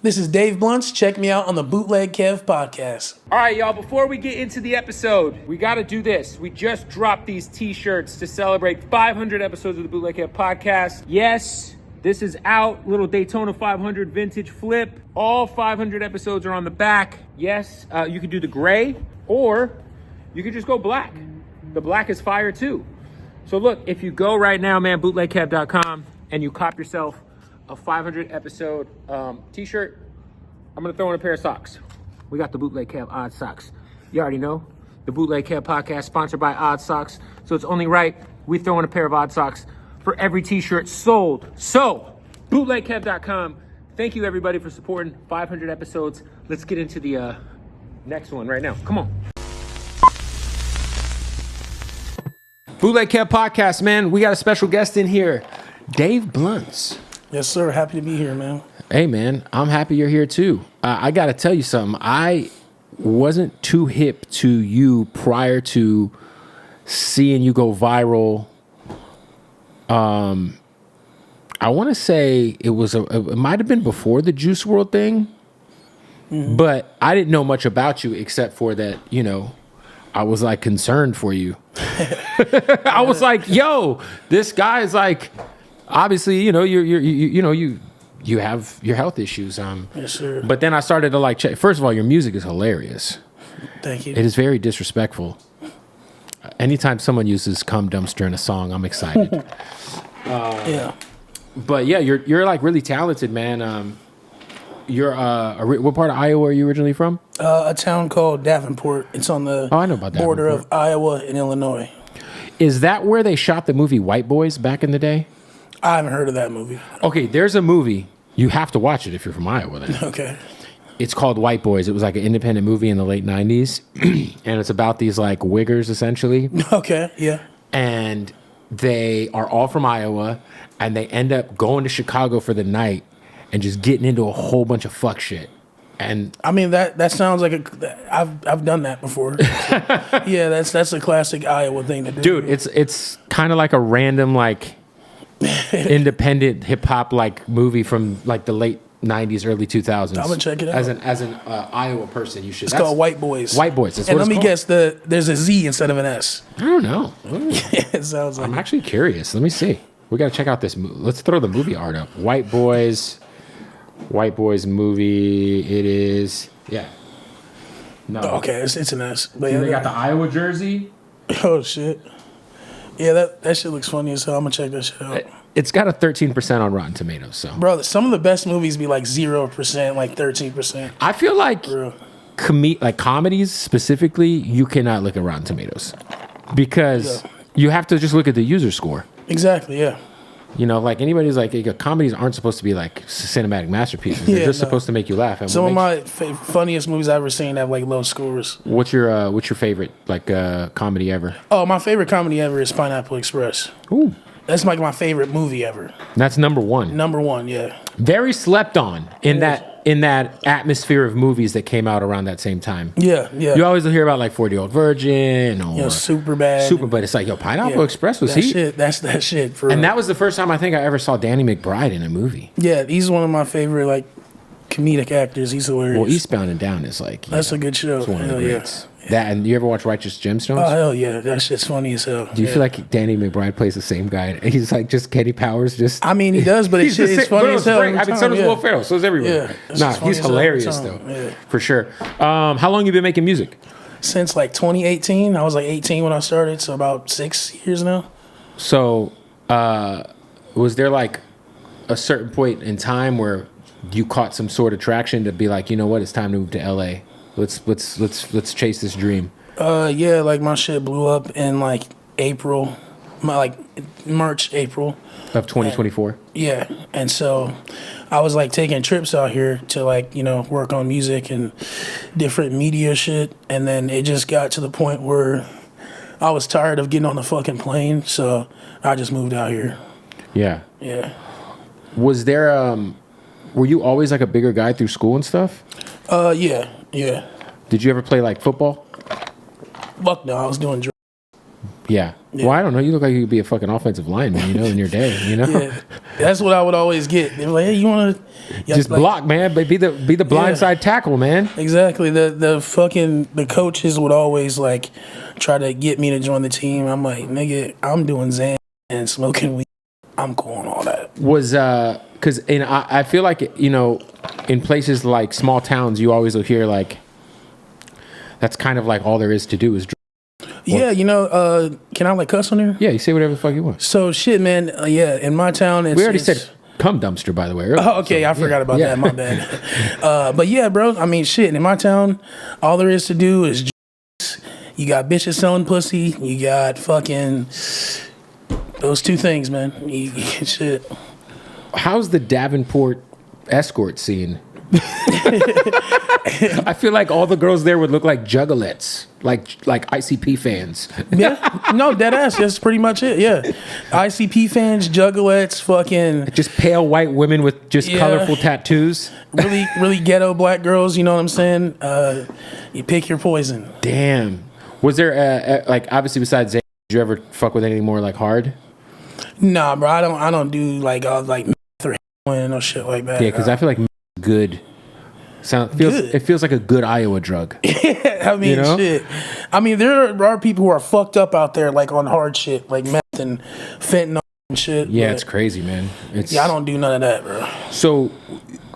This is Dave Blunts. Check me out on the Bootleg Kev podcast. All right, y'all, before we get into the episode, we got to do this. We just dropped these t-shirts to celebrate 500 episodes of the Bootleg Kev podcast. Yes, this is out. Little Daytona 500 vintage flip. All 500 episodes are on the back. Yes, you could do the gray or you could just go black. The black is fire too. So look, if you go right now, man, bootlegkev.com, and you cop yourself a 500 episode t-shirt, I'm gonna throw in a pair of socks. We got the Bootleg Kev Odd Socks. You already know, the Bootleg Kev podcast sponsored by Odd Socks. So it's only right we throw in a pair of Odd Socks for every t-shirt sold. So, bootlegkev.com. Thank you everybody for supporting 500 episodes. Let's get into the next one right now. Come on. Bootleg Kev podcast, man. We got a special guest in here, Dave Blunts. Yes, sir. Happy to be here, man. Hey, man. I'm happy you're here, too. I got to tell you something. I wasn't too hip to you prior to seeing you go viral. I want to say it might have been before the Juice WRLD thing, but I didn't know much about you except for that, you know, I was like concerned for you. I was like, yo, this guy is like, obviously, you know, you have your health issues. Yes, sir. But then I started to like check. First of all, your music is hilarious. Thank you. It is very disrespectful. Anytime someone uses "cum dumpster" in a song, I'm excited. Yeah. But yeah, you're like really talented, man. You're what part of Iowa are you originally from? A town called Davenport. It's on the I know about border Davenport. of Iowa and Illinois. Is that where they shot the movie White Boys back in the day? I haven't heard of that movie. Okay, there's a movie. You have to watch it if you're from Iowa then. Okay. It's called White Boys. It was like an independent movie in the late 90s. And it's about these like wiggers essentially. Okay, yeah. And they are all from Iowa and they end up going to Chicago for the night and just getting into a whole bunch of fuck shit. And I mean that sounds like I've done that before. Yeah, that's a classic Iowa thing to do. dude, it's kind of like a random like independent hip hop like movie from like the late 90s, early 2000s. I'm gonna check it out. As an Iowa person, you should. It's called White Boys. White Boys. That's and what let it's me called. guess, there's a Z instead of an S. I don't know. It sounds like I'm actually curious. Let me see. We got to check out this. Let's throw the movie art up. White Boys movie. It is. Yeah. No. Oh, okay, it's an S. But See, yeah, they got the Iowa jersey. oh shit. Yeah, that shit looks funny as hell. I'm gonna check that shit out. It's got a 13% on Rotten Tomatoes. So, Bro, some of the best movies be like 0%, like 13%. I feel like Bro. like comedies specifically, you cannot look at Rotten Tomatoes because you have to just look at the user score. Exactly, yeah. You know, like anybody's like, comedies aren't supposed to be like cinematic masterpieces. They're just supposed to make you laugh. And Some of my funniest movies I've ever seen have like low scores. What's your favorite like comedy ever? Oh, my favorite comedy ever is Pineapple Express. Ooh, That's like my favorite movie ever. that's number one. Number one, yeah. Very slept on in that atmosphere of movies that came out around that same time. Yeah, yeah. You always hear about like 40-Year-Old Virgin or Super Bad. but it's like, yo, Pineapple Express was that he? shit. That's that shit. For And that was the first time I think I ever saw Danny McBride in a movie. yeah, he's one of my favorite like comedic actors. He's hilarious. Well, Eastbound and Down is like That's a good show. it's one of the Hell yeah. greats. That and you ever watch Righteous Gemstones? Oh hell yeah, that shit's funny as hell. Do you feel like Danny McBride plays the same guy? He's like just Kenny Powers, just. I mean, he does, but it's funny as hell. I mean, so does Will Ferrell. So does everyone. Yeah, Nah, he's hilarious though, for sure. How long you been making music? Since like 2018. I was like 18 when I started, so about 6 years now. So, was there like a certain point in time where you caught some sort of traction to be like, you know what, it's time to move to LA. Let's chase this dream. Yeah, like my shit blew up in like April, March, April Of 2024. Yeah, and so I was like taking trips out here to like, you know, work on music and different media shit, and then it just got to the point where I was tired of getting on the fucking plane, so I just moved out here. Yeah. Yeah. Was there were you always like a bigger guy through school and stuff? Yeah. Did you ever play like football? Fuck no, I was doing drugs. Yeah. Yeah. Well, I don't know. You look like you could be a fucking offensive lineman, in your day, Yeah, that's what I would always get. They were like, hey, you want to just block, man, but be the blindside tackle, man. Exactly. The coaches would always like try to get me to join the team. I'm like, nigga, I'm doing Zan and smoking weed. I'm cool on all that. Was because I feel like in places like small towns, you always will hear like that's kind of like all there is to do is. Yeah, can I like cuss on there? Yeah, you say whatever the fuck you want. So shit, man. In my town, we already said cum dumpster, by the way. Oh, okay, I forgot about that. My bad. But yeah, bro. I mean, shit. In my town, all there is to do is you got bitches selling pussy. You got fucking those two things, man. Shit. How's the Davenport escort scene? I feel like all the girls there would look like juggalettes, like ICP fans. Yeah, no, dead ass. That's pretty much it. Yeah, ICP fans, juggalettes, fucking just pale white women with just colorful tattoos. Really, really ghetto black girls. You know what I'm saying? You pick your poison. Damn. Was there like obviously besides Zay, did you ever fuck with anything more like hard? Nah, bro. I don't do like meth or heroin or shit like that. Yeah, because I feel like good. It feels like a good Iowa drug. I mean, shit. I mean, there are people who are fucked up out there, like on hard shit, like meth and fentanyl and shit. Yeah, it's crazy, man. I don't do none of that, bro. So,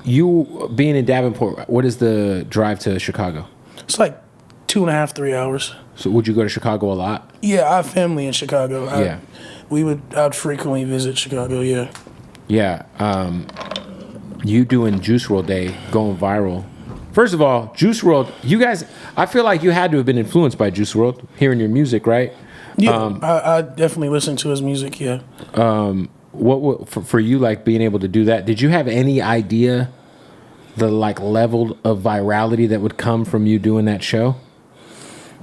you being in Davenport, what is the drive to Chicago? It's like 2.5, 3 hours. So, would you go to Chicago a lot? Yeah, I have family in Chicago. Yeah. I'd frequently visit Chicago, yeah. Yeah. You doing Juice WRLD Day, going viral. First of all, Juice WRLD, you guys, I feel like you had to have been influenced by Juice WRLD, hearing your music, right? Yeah, I definitely listen to his music, yeah. What for you, like being able to do that, did you have any idea the like level of virality that would come from you doing that show?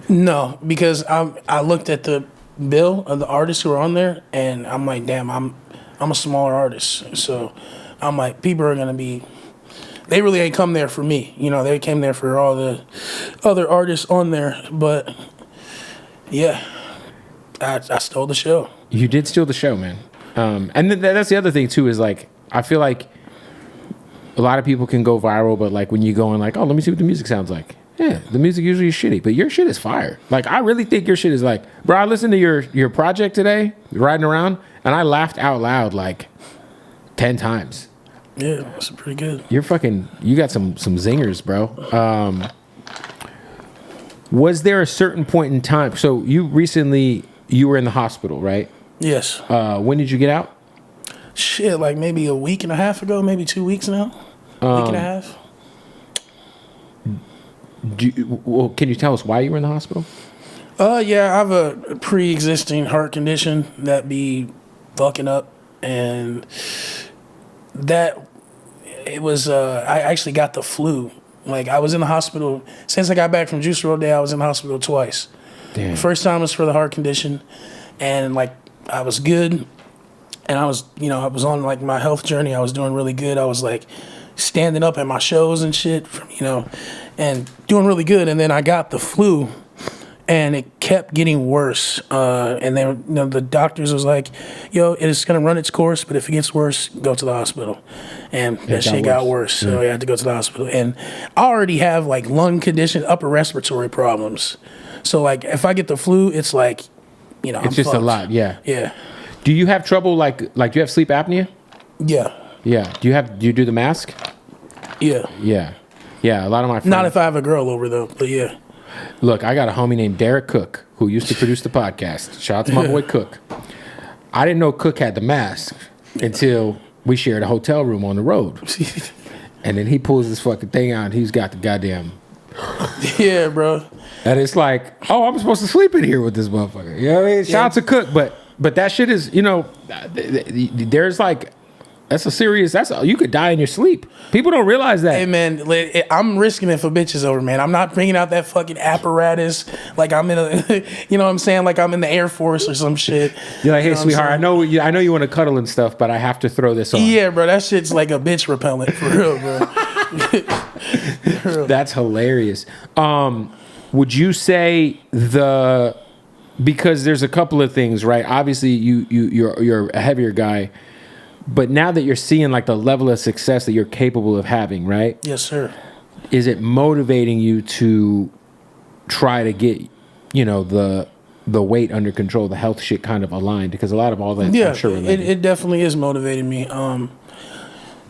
No, because I looked at the bill of the artists who are on there, and I'm like, damn, I'm a smaller artist, so I'm like, people are gonna be. They really ain't come there for me, They came there for all the other artists on there, but yeah, I stole the show. You did steal the show, man. And that's the other thing too is like I feel like a lot of people can go viral, but like when you go in like, oh, let me see what the music sounds like. Yeah, the music usually is shitty, but your shit is fire. Like I really think your shit is like, bro. I listened to your project today, riding around, and I laughed out loud like 10 times. Yeah, that's pretty good. You got some zingers, bro. Was there a certain point in time? So you were in the hospital, right? Yes. When did you get out? Shit, like maybe a week and a half ago, maybe 2 weeks now. Week and a half. Can you tell us why you were in the hospital? Yeah, I have a pre-existing heart condition that be fucking up, and that it was. I actually got the flu. Like I was in the hospital since I got back from Juice WRLD Day. I was in the hospital twice. Damn. The first time was for the heart condition, and like I was good, and I was I was on like my health journey. I was doing really good. I was like standing up at my shows and shit, and doing really good. And then I got the flu, and it kept getting worse. And they the doctors was like, yo, it's going to run its course, but if it gets worse, go to the hospital. And that shit got worse. So I had to go to the hospital. And I already have like lung condition, upper respiratory problems. So like if I get the flu, it's like, it's I'm just fucked. A lot. Yeah. Yeah. Do you have trouble like do you have sleep apnea? Yeah. Yeah. Do you do the mask? Yeah. Yeah. Yeah. A lot of my friends. Not if I have a girl over though, but yeah. Look, I got a homie named Derek Cook who used to produce the podcast. Shout out to my boy Cook. I didn't know Cook had the mask until we shared a hotel room on the road. And then he pulls this fucking thing out and he's got the goddamn... Yeah, bro. And it's like, oh, I'm supposed to sleep in here with this motherfucker. You know what I mean? Shout out to Cook, but that shit is, there's like... you could die in your sleep. People don't realize that. Hey, man, I'm risking it for bitches over, man. I'm not bringing out that fucking apparatus like I'm in a, you know what I'm saying? Like I'm in the Air Force or some shit. You're like, hey, sweetheart, I know you want to cuddle and stuff, but I have to throw this on. Yeah, bro, that shit's like a bitch repellent, for real, bro. That's hilarious. Would you say the because there's a couple of things, right? Obviously, you're a heavier guy, but now that you're seeing like the level of success that you're capable of having, right? Yes, sir. Is it motivating you to try to get, you know, the weight under control, the health shit kind of aligned? Because a lot of all that, Yeah, I'm sure, it definitely is motivating me.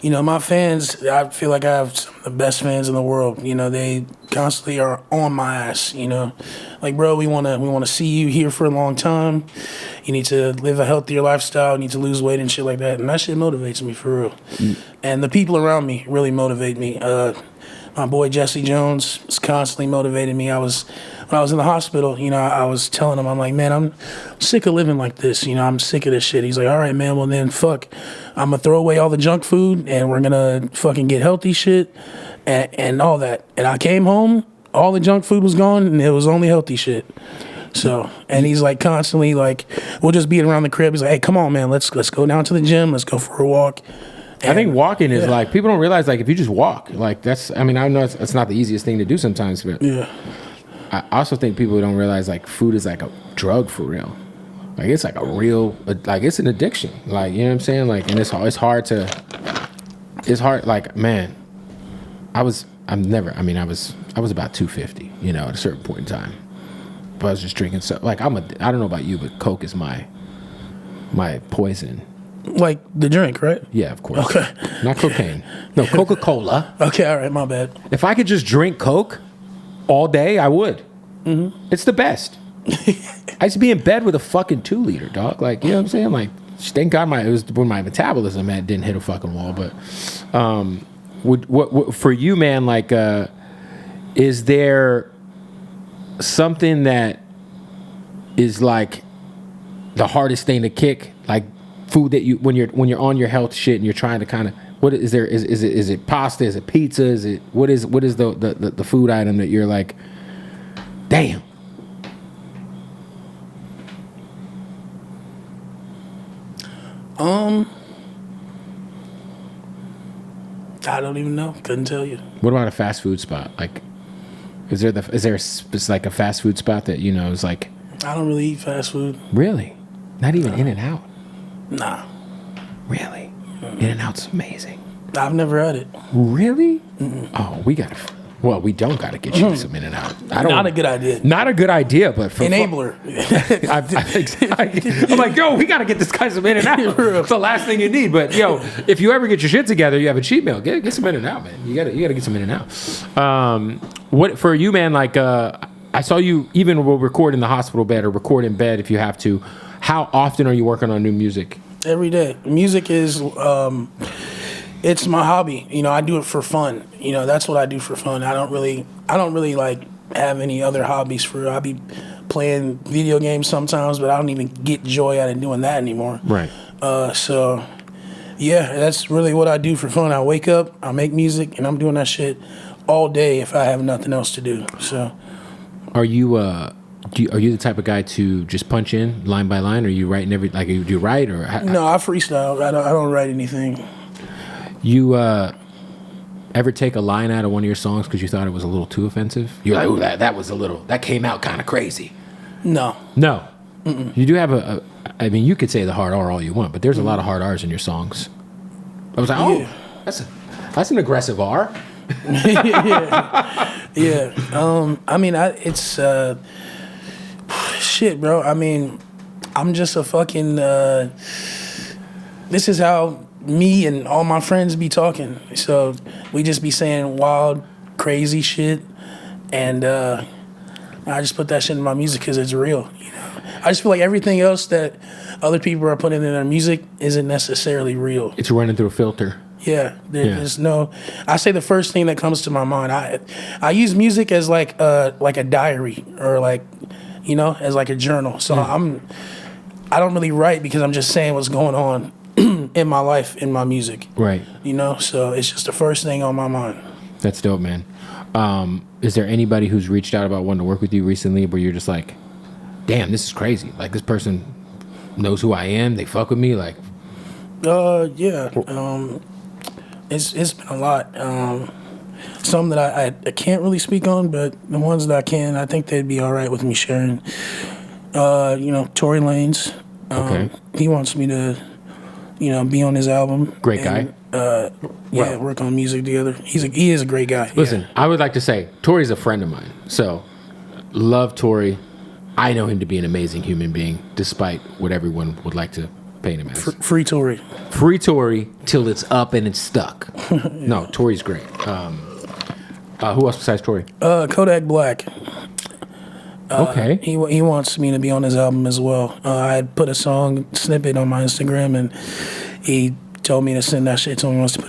You know, my fans, I feel like I have some of the best fans in the world. You know, they constantly are on my ass, you know. Like, bro, we wanna see you here for a long time. You need to live a healthier lifestyle, you need to lose weight and shit like that. And that shit motivates me for real. And the people around me really motivate me. My boy Jesse Jones is constantly motivating me. When I was in the hospital, you know, I was telling him, I'm like, man, I'm sick of living like this. You know, I'm sick of this shit. He's like, all right, man, well then fuck. I'm gonna throw away all the junk food and we're gonna fucking get healthy shit and all that. And I came home, all the junk food was gone and it was only healthy shit. So, and he's like constantly like, we'll just beat around the crib. He's like, hey, come on, man, let's go down to the gym. Let's go for a walk. I think walking is like, people don't realize, like, if you just walk, like, I know it's not the easiest thing to do sometimes, but yeah. I also think people don't realize, like, food is like a drug for real. Like, it's like a real, like, it's an addiction. Like, you know what I'm saying? Like, and it's hard, like, man, I was about 250, you know, at a certain point in time. But I was just drinking, so, like, I don't know about you, but Coke is my poison. Like the drink, right? Yeah, of course. Okay. Not cocaine. No, Coca-Cola. Okay, all right, my bad. If I could just drink Coke all day, I would. Mm-hmm. It's the best. I used to be in bed with a fucking 2-liter, dog. Like, you know what I'm saying? Like, thank God it was when my metabolism didn't hit a fucking wall. But what for you, man? Like, is there something that is like the hardest thing to kick? Like, food that you when you're on your health shit and you're trying to kind of, what is there, is it pasta, is it pizza, is it what is the food item that you're like, damn? I don't even know, couldn't tell you. What about a fast food spot? Like, is there like a fast food spot that, you know, is like, I don't really eat fast food. really? Not even In-N-Out? Nah. Really? In-N-Out's amazing. I've never had it. Really? Mm-mm. Oh, we don't gotta get you some In-N-Out. Not a good idea. Not a good idea, but for enabler. I'm like, yo, we gotta get this guy some In-N-Out. It's the last thing you need. But yo, if you ever get your shit together, you have a cheat meal. Get some In-N-Out, man. You gotta get some In-N-Out. What for you, man? Like, I saw you even will record in the hospital bed or record in bed if you have to. How often are you working on new music? Every day. Music is, it's my hobby. You know, I do it for fun. You know, that's what I do for fun. I don't really like have any other hobbies I be playing video games sometimes, but I don't even get joy out of doing that anymore. Right. So, yeah, that's really what I do for fun. I wake up, I make music, and I'm doing that shit all day if I have nothing else to do. So, are you are you the type of guy to just punch in line by line, or are you writing do you write or? No, I freestyle. I don't write anything. You ever take a line out of one of your songs because you thought it was a little too offensive? You're like, ooh, that came out kind of crazy. No. Mm-mm. You do have I mean, you could say the hard R all you want, but there's a lot of hard R's in your songs. I was like, oh, yeah. That's an aggressive R. Yeah. I mean, it's shit, bro. I mean, I'm just a fucking. This is how me and all my friends be talking. So we just be saying wild, crazy shit, and I just put that shit in my music because it's real. You know, I just feel like everything else that other people are putting in their music isn't necessarily real. It's running through a filter. Yeah, there's no. I say the first thing that comes to my mind. I use music as like a diary or like, you know, as like a journal. So I don't really write because I'm just saying what's going on in my life, in my music. Right. You know, so it's just the first thing on my mind. That's dope, man. Is there anybody who's reached out about wanting to work with you recently where you're just like, damn, this is crazy. Like, this person knows who I am. They fuck with me. Like, yeah. It's been a lot. Some that I can't really speak on, but the ones that I can, I think they'd be all right with me sharing. Tory Lanez. Okay. He wants me to, be on his album. Great guy. Work on music together. He is a great guy. Listen, I would like to say Tory's a friend of mine. So, love Tory. I know him to be an amazing human being, despite what everyone would like to paint him as. Free Tory. Free Tory till it's up and it's stuck. No, Tory's great. Who else besides Tory? Kodak Black. Okay. He wants me to be on his album as well. I had put a song snippet on my Instagram, and he told me to send that shit to him. He wants to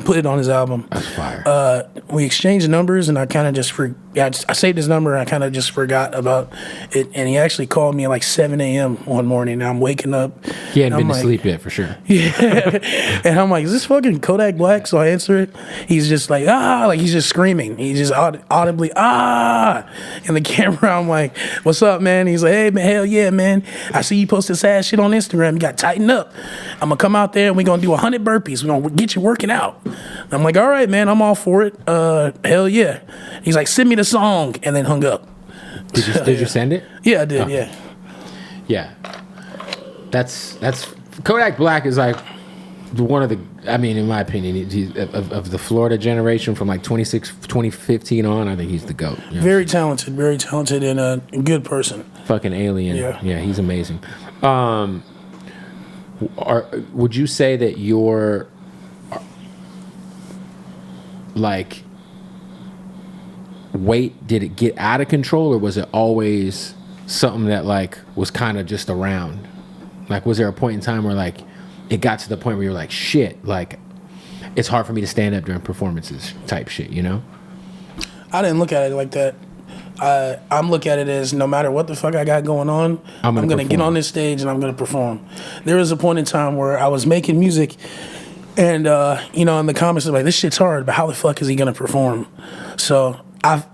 put it on his album. That's fire. We exchanged numbers, and I kind of just I saved his number, and I kind of just forgot about it. And he actually called me at like 7 a.m. one morning. And I'm waking up. He hadn't been to sleep yet, for sure. Yeah. And I'm like, is this fucking Kodak Black? So I answer it. He's just like, like he's just screaming. He's just audibly, in the camera. I'm like, what's up, man? He's like, hey, man, hell yeah, man. I see you posted sad shit on Instagram. You got to tighten up. I'm going to come out there, and we're going to do 100 burpees. We're going to get you working out. I'm like, all right, man, I'm all for it. Hell yeah. He's like, send me the song, and then hung up. Did you send it? Yeah, I did, yeah. Yeah. That's Kodak Black is like one of the, I mean, in my opinion, he's, of the Florida generation from like 2015 on, I think he's the GOAT. You know? Very talented, and a good person. Fucking alien. Yeah, he's amazing. Would you say that you're like, weight, did it get out of control, or was it always something that like was kind of just around? Like, was there a point in time where like it got to the point where you're like, shit, like it's hard for me to stand up during performances type shit, you know? I didn't look at it like that. I'm looking at it as no matter what the fuck I got going on, I'm gonna get on this stage and I'm gonna perform. There was a point in time where I was making music, and in the comments, like, this shit's hard, but how the fuck is he gonna perform? So I've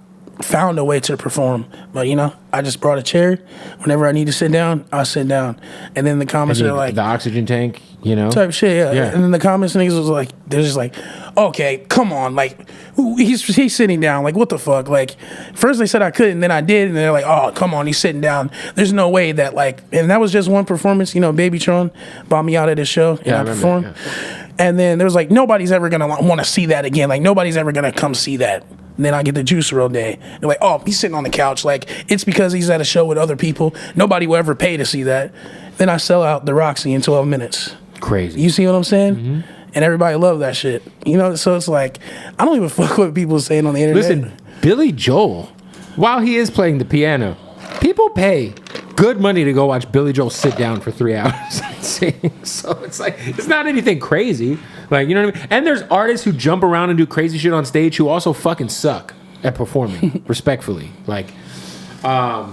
found a way to perform, but I just brought a chair. Whenever I need to sit down, I sit down, and then the comments are like the oxygen tank, type of shit, yeah. And then the comments niggas was like, they're just like, okay, come on, like he's sitting down, like what the fuck, like first they said I couldn't, then I did, and they're like, oh come on, he's sitting down. There's no way that and that was just one performance. Babytron bought me out at his show, and I performed. Yeah. And then there was like, nobody's ever gonna want to see that again. Like nobody's ever gonna come see that. And then I get the Juice WRLD day. They're like, oh, he's sitting on the couch. Like, it's because he's at a show with other people. Nobody will ever pay to see that. Then I sell out the Roxy in 12 minutes. Crazy. You see what I'm saying? Mm-hmm. And everybody loved that shit. So it's like, I don't even fuck what people are saying on the internet. Listen, Billy Joel, while he is playing the piano, people pay good money to go watch Billy Joel sit down for 3 hours and sing. So it's like, it's not anything crazy. Like, you know what I mean? And there's artists who jump around and do crazy shit on stage who also fucking suck at performing, respectfully. Like, yeah,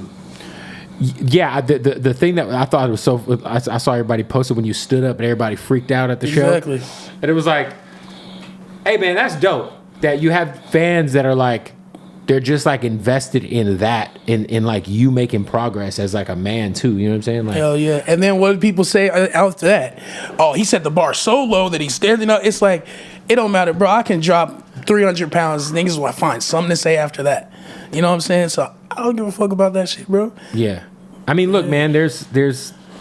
the thing that I thought was so, I saw everybody posted when you stood up and everybody freaked out at the show. Exactly. And it was like, hey man, that's dope that you have fans that are like, they're just like invested in that, in like you making progress as like a man too. You know what I'm saying? Like, hell yeah. And then what do people say after that? Oh, he set the bar so low that he's standing up. It's like, it don't matter, bro. I can drop 300 pounds. Niggas will find something to say after that. You know what I'm saying? So I don't give a fuck about that shit, bro. Yeah. I mean, look, man, there's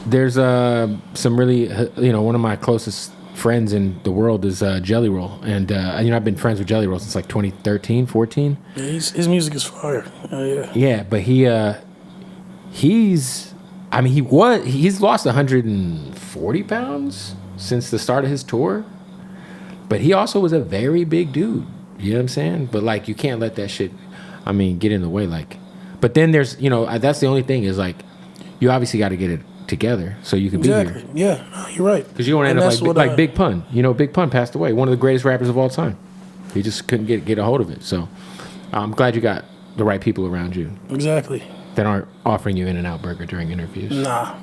some really, one of my closest friends in the world is Jelly Roll, and I've been friends with Jelly Roll since like 2013, 14. Yeah, his music is fire. Yeah. Yeah, but he's lost 140 pounds since the start of his tour, but he also was a very big dude. You know what I'm saying? But like, you can't let that shit, get in the way. Like, but then there's, that's the only thing is like, you obviously got to get it together so you can be here. Yeah, you're right. Because you don't end up like Big Pun. Big Pun passed away, one of the greatest rappers of all time. He just couldn't get a hold of it. So I'm glad you got the right people around you. Exactly. That aren't offering you In-N-Out Burger during interviews. Nah.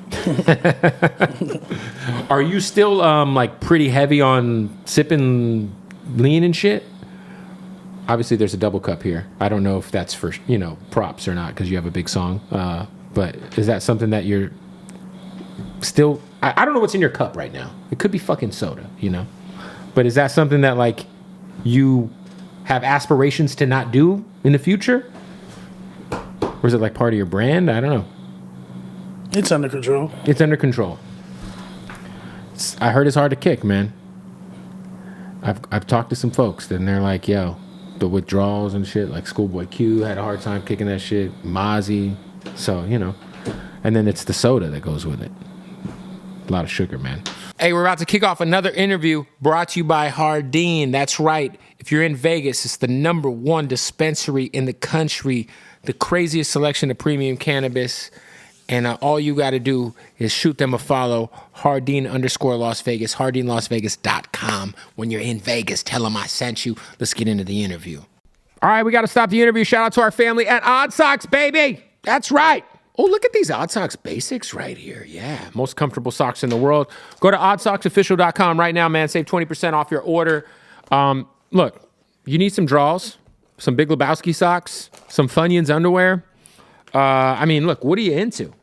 Are you still like pretty heavy on sipping lean and shit? Obviously, there's a double cup here. I don't know if that's for props or not because you have a big song. But is that something that you're still? I don't know what's in your cup right now. It could be fucking soda, But is that something that like you have aspirations to not do in the future? Or is it like part of your brand? I don't know. It's under control. It's under control. I heard it's hard to kick, man. I've talked to some folks, and they're like, yo, the withdrawals and shit, like Schoolboy Q had a hard time kicking that shit, Mozzie. So, you know. And then it's the soda that goes with it. A lot of sugar, man. Hey, we're about to kick off another interview brought to you by Hardin. That's right. If you're in Vegas, it's the #1 dispensary in the country, the craziest selection of premium cannabis. And all you got to do is shoot them a follow, Hardin_Las Vegas, HardinLasVegas.com. When you're in Vegas, tell them I sent you. Let's get into the interview. All right, we got to stop the interview. Shout out to our family at Odd Socks, baby. That's right. Oh, look at these Odd Socks basics right here. Yeah, most comfortable socks in the world. Go to oddsocksofficial.com right now, man. Save 20% off your order. Look, you need some draws, some Big Lebowski socks, some Funyuns underwear. I mean, look, what are you into?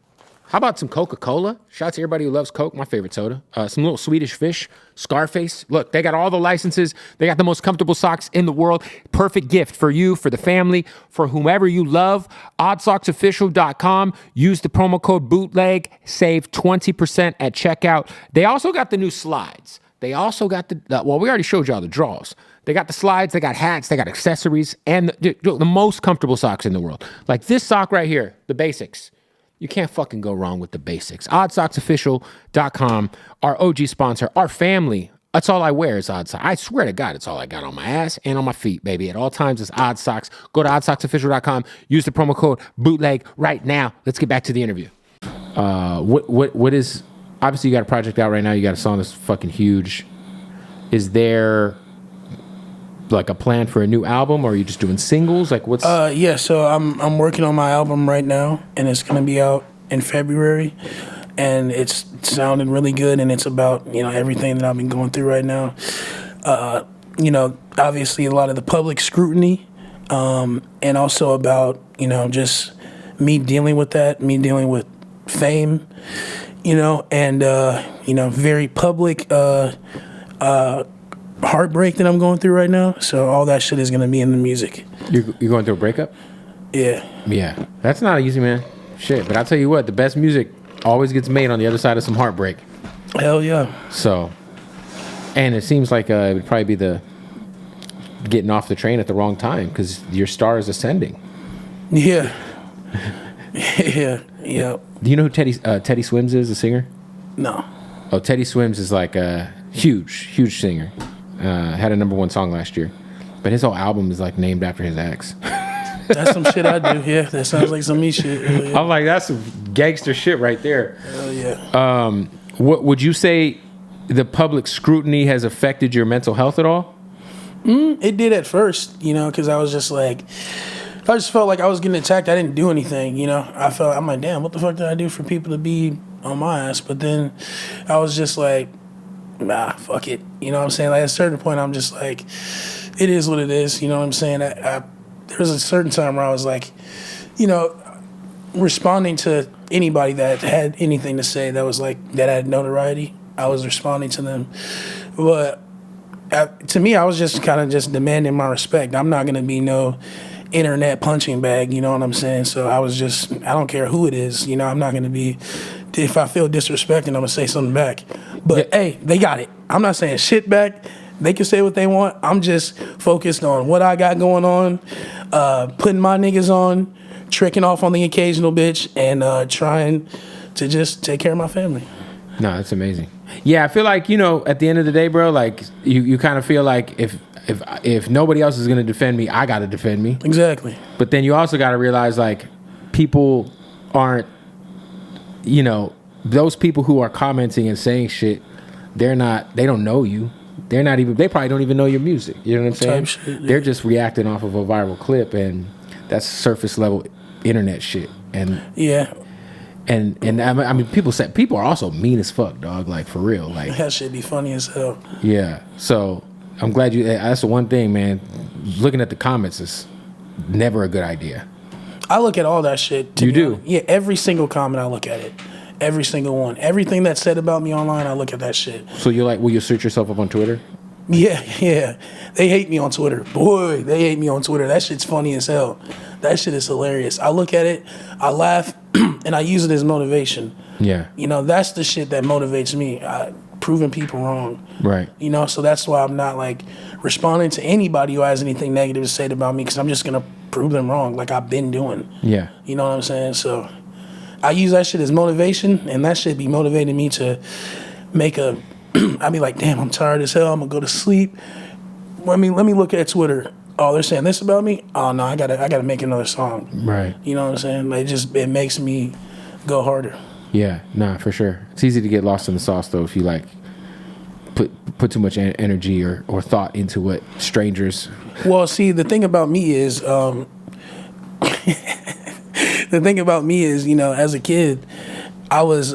How about some Coca-Cola? Shout out to everybody who loves Coke, my favorite soda. Some little Swedish Fish, Scarface. Look, they got all the licenses. They got the most comfortable socks in the world. Perfect gift for you, for the family, for whomever you love. Oddsocksofficial.com. Use the promo code BOOTLEG. Save 20% at checkout. They also got the new slides. They also got well, we already showed y'all the draws. They got the slides, they got hats, they got accessories, and the most comfortable socks in the world. Like this sock right here, the basics. You can't fucking go wrong with the basics. Oddsocksofficial.com, our OG sponsor, our family. That's all I wear is Odd Socks. I swear to God, it's all I got on my ass and on my feet, baby. At all times, it's Odd Socks. Go to oddsocksofficial.com. Use the promo code BOOTLEG right now. Let's get back to the interview. What is... Obviously, you got a project out right now. You got a song that's fucking huge. Is there like a plan for a new album, or are you just doing singles? Like what's... Yeah, so I'm working on my album right now, and it's gonna be out in February, and it's sounding really good, and it's about, you know, everything that I've been going through right now. You know, obviously a lot of the public scrutiny, and also about, you know, just me dealing with that, me dealing with fame, you know, and you know, very public heartbreak that I'm going through right now. So all that shit is gonna be in the music. You're going through a breakup? Yeah. Yeah. That's not easy, man. Shit. But I'll tell you what, the best music always gets made on the other side of some heartbreak. Hell yeah. So, and it seems like it would probably be the getting off the train at the wrong time because your star is ascending. Yeah. Yeah. Do you know who Teddy Swims is, the singer? No. Oh, Teddy Swims is like a huge singer. Had a #1 song last year. But his whole album is like named after his ex. That's some shit I do. Yeah, that sounds like some me shit. Hell yeah. I'm like, that's some gangster shit right there. Hell yeah. What would you say the public scrutiny has affected your mental health at all? It did at first, you know, because I just felt like I was getting attacked. I didn't do anything, you know. I'm like, damn, what the fuck did I do for people to be on my ass? But then I was just like, nah, fuck it. You know what I'm saying? Like at a certain point, I'm just like, it is what it is. You know what I'm saying? There was a certain time where I was like, you know, responding to anybody that had anything to say that was like, that had notoriety. I was responding to them. But to me, I was just kind of just demanding my respect. I'm not going to be no internet punching bag, you know what I'm saying? So I don't care who it is, you know, I'm not going to be, if I feel disrespected, I'm going to say something back. But hey, they got it. I'm not saying shit back. They can say what they want. I'm just focused on what I got going on, putting my niggas on, tricking off on the occasional bitch, and trying to just take care of my family. No, that's amazing. Yeah, I feel like, you know, at the end of the day, bro, like you kind of feel like if nobody else is going to defend me, I got to defend me. Exactly. But then you also got to realize, like, people aren't, you know, those people who are commenting and saying shit, they don't know you. They probably don't even know your music. You know what I'm saying? Shit, yeah. They're just reacting off of a viral clip, and that's surface level internet shit. And yeah. And I mean, people are also mean as fuck, dog. Like, for real. Like, that shit be funny as hell. Yeah. So I'm glad that's the one thing, man. Looking at the comments is never a good idea. I look at all that shit. You do? Yeah, every single comment, I look at it. Every single one. Everything that's said about me online, I look at that shit. So you're like, will you search yourself up on Twitter? Yeah. They hate me on Twitter. Boy, they hate me on Twitter. That shit's funny as hell. That shit is hilarious. I look at it, I laugh, and I use it as motivation. Yeah. You know, that's the shit that motivates me. Proving people wrong. Right. You know, so that's why I'm not like responding to anybody who has anything negative to say about me, because I'm just gonna prove them wrong, like I've been doing. Yeah. You know what I'm saying? So I use that shit as motivation, and that shit be motivating me to make a. I be like, damn, I'm tired as hell. I'm gonna go to sleep. Let me look at Twitter. Oh, they're saying this about me. Oh no, I gotta make another song. Right. You know what I'm saying? Like, it makes me go harder. Yeah, nah, for sure. It's easy to get lost in the sauce though if you like put too much energy or thought into what strangers. Well, see, the thing about me is, you know, as a kid, I was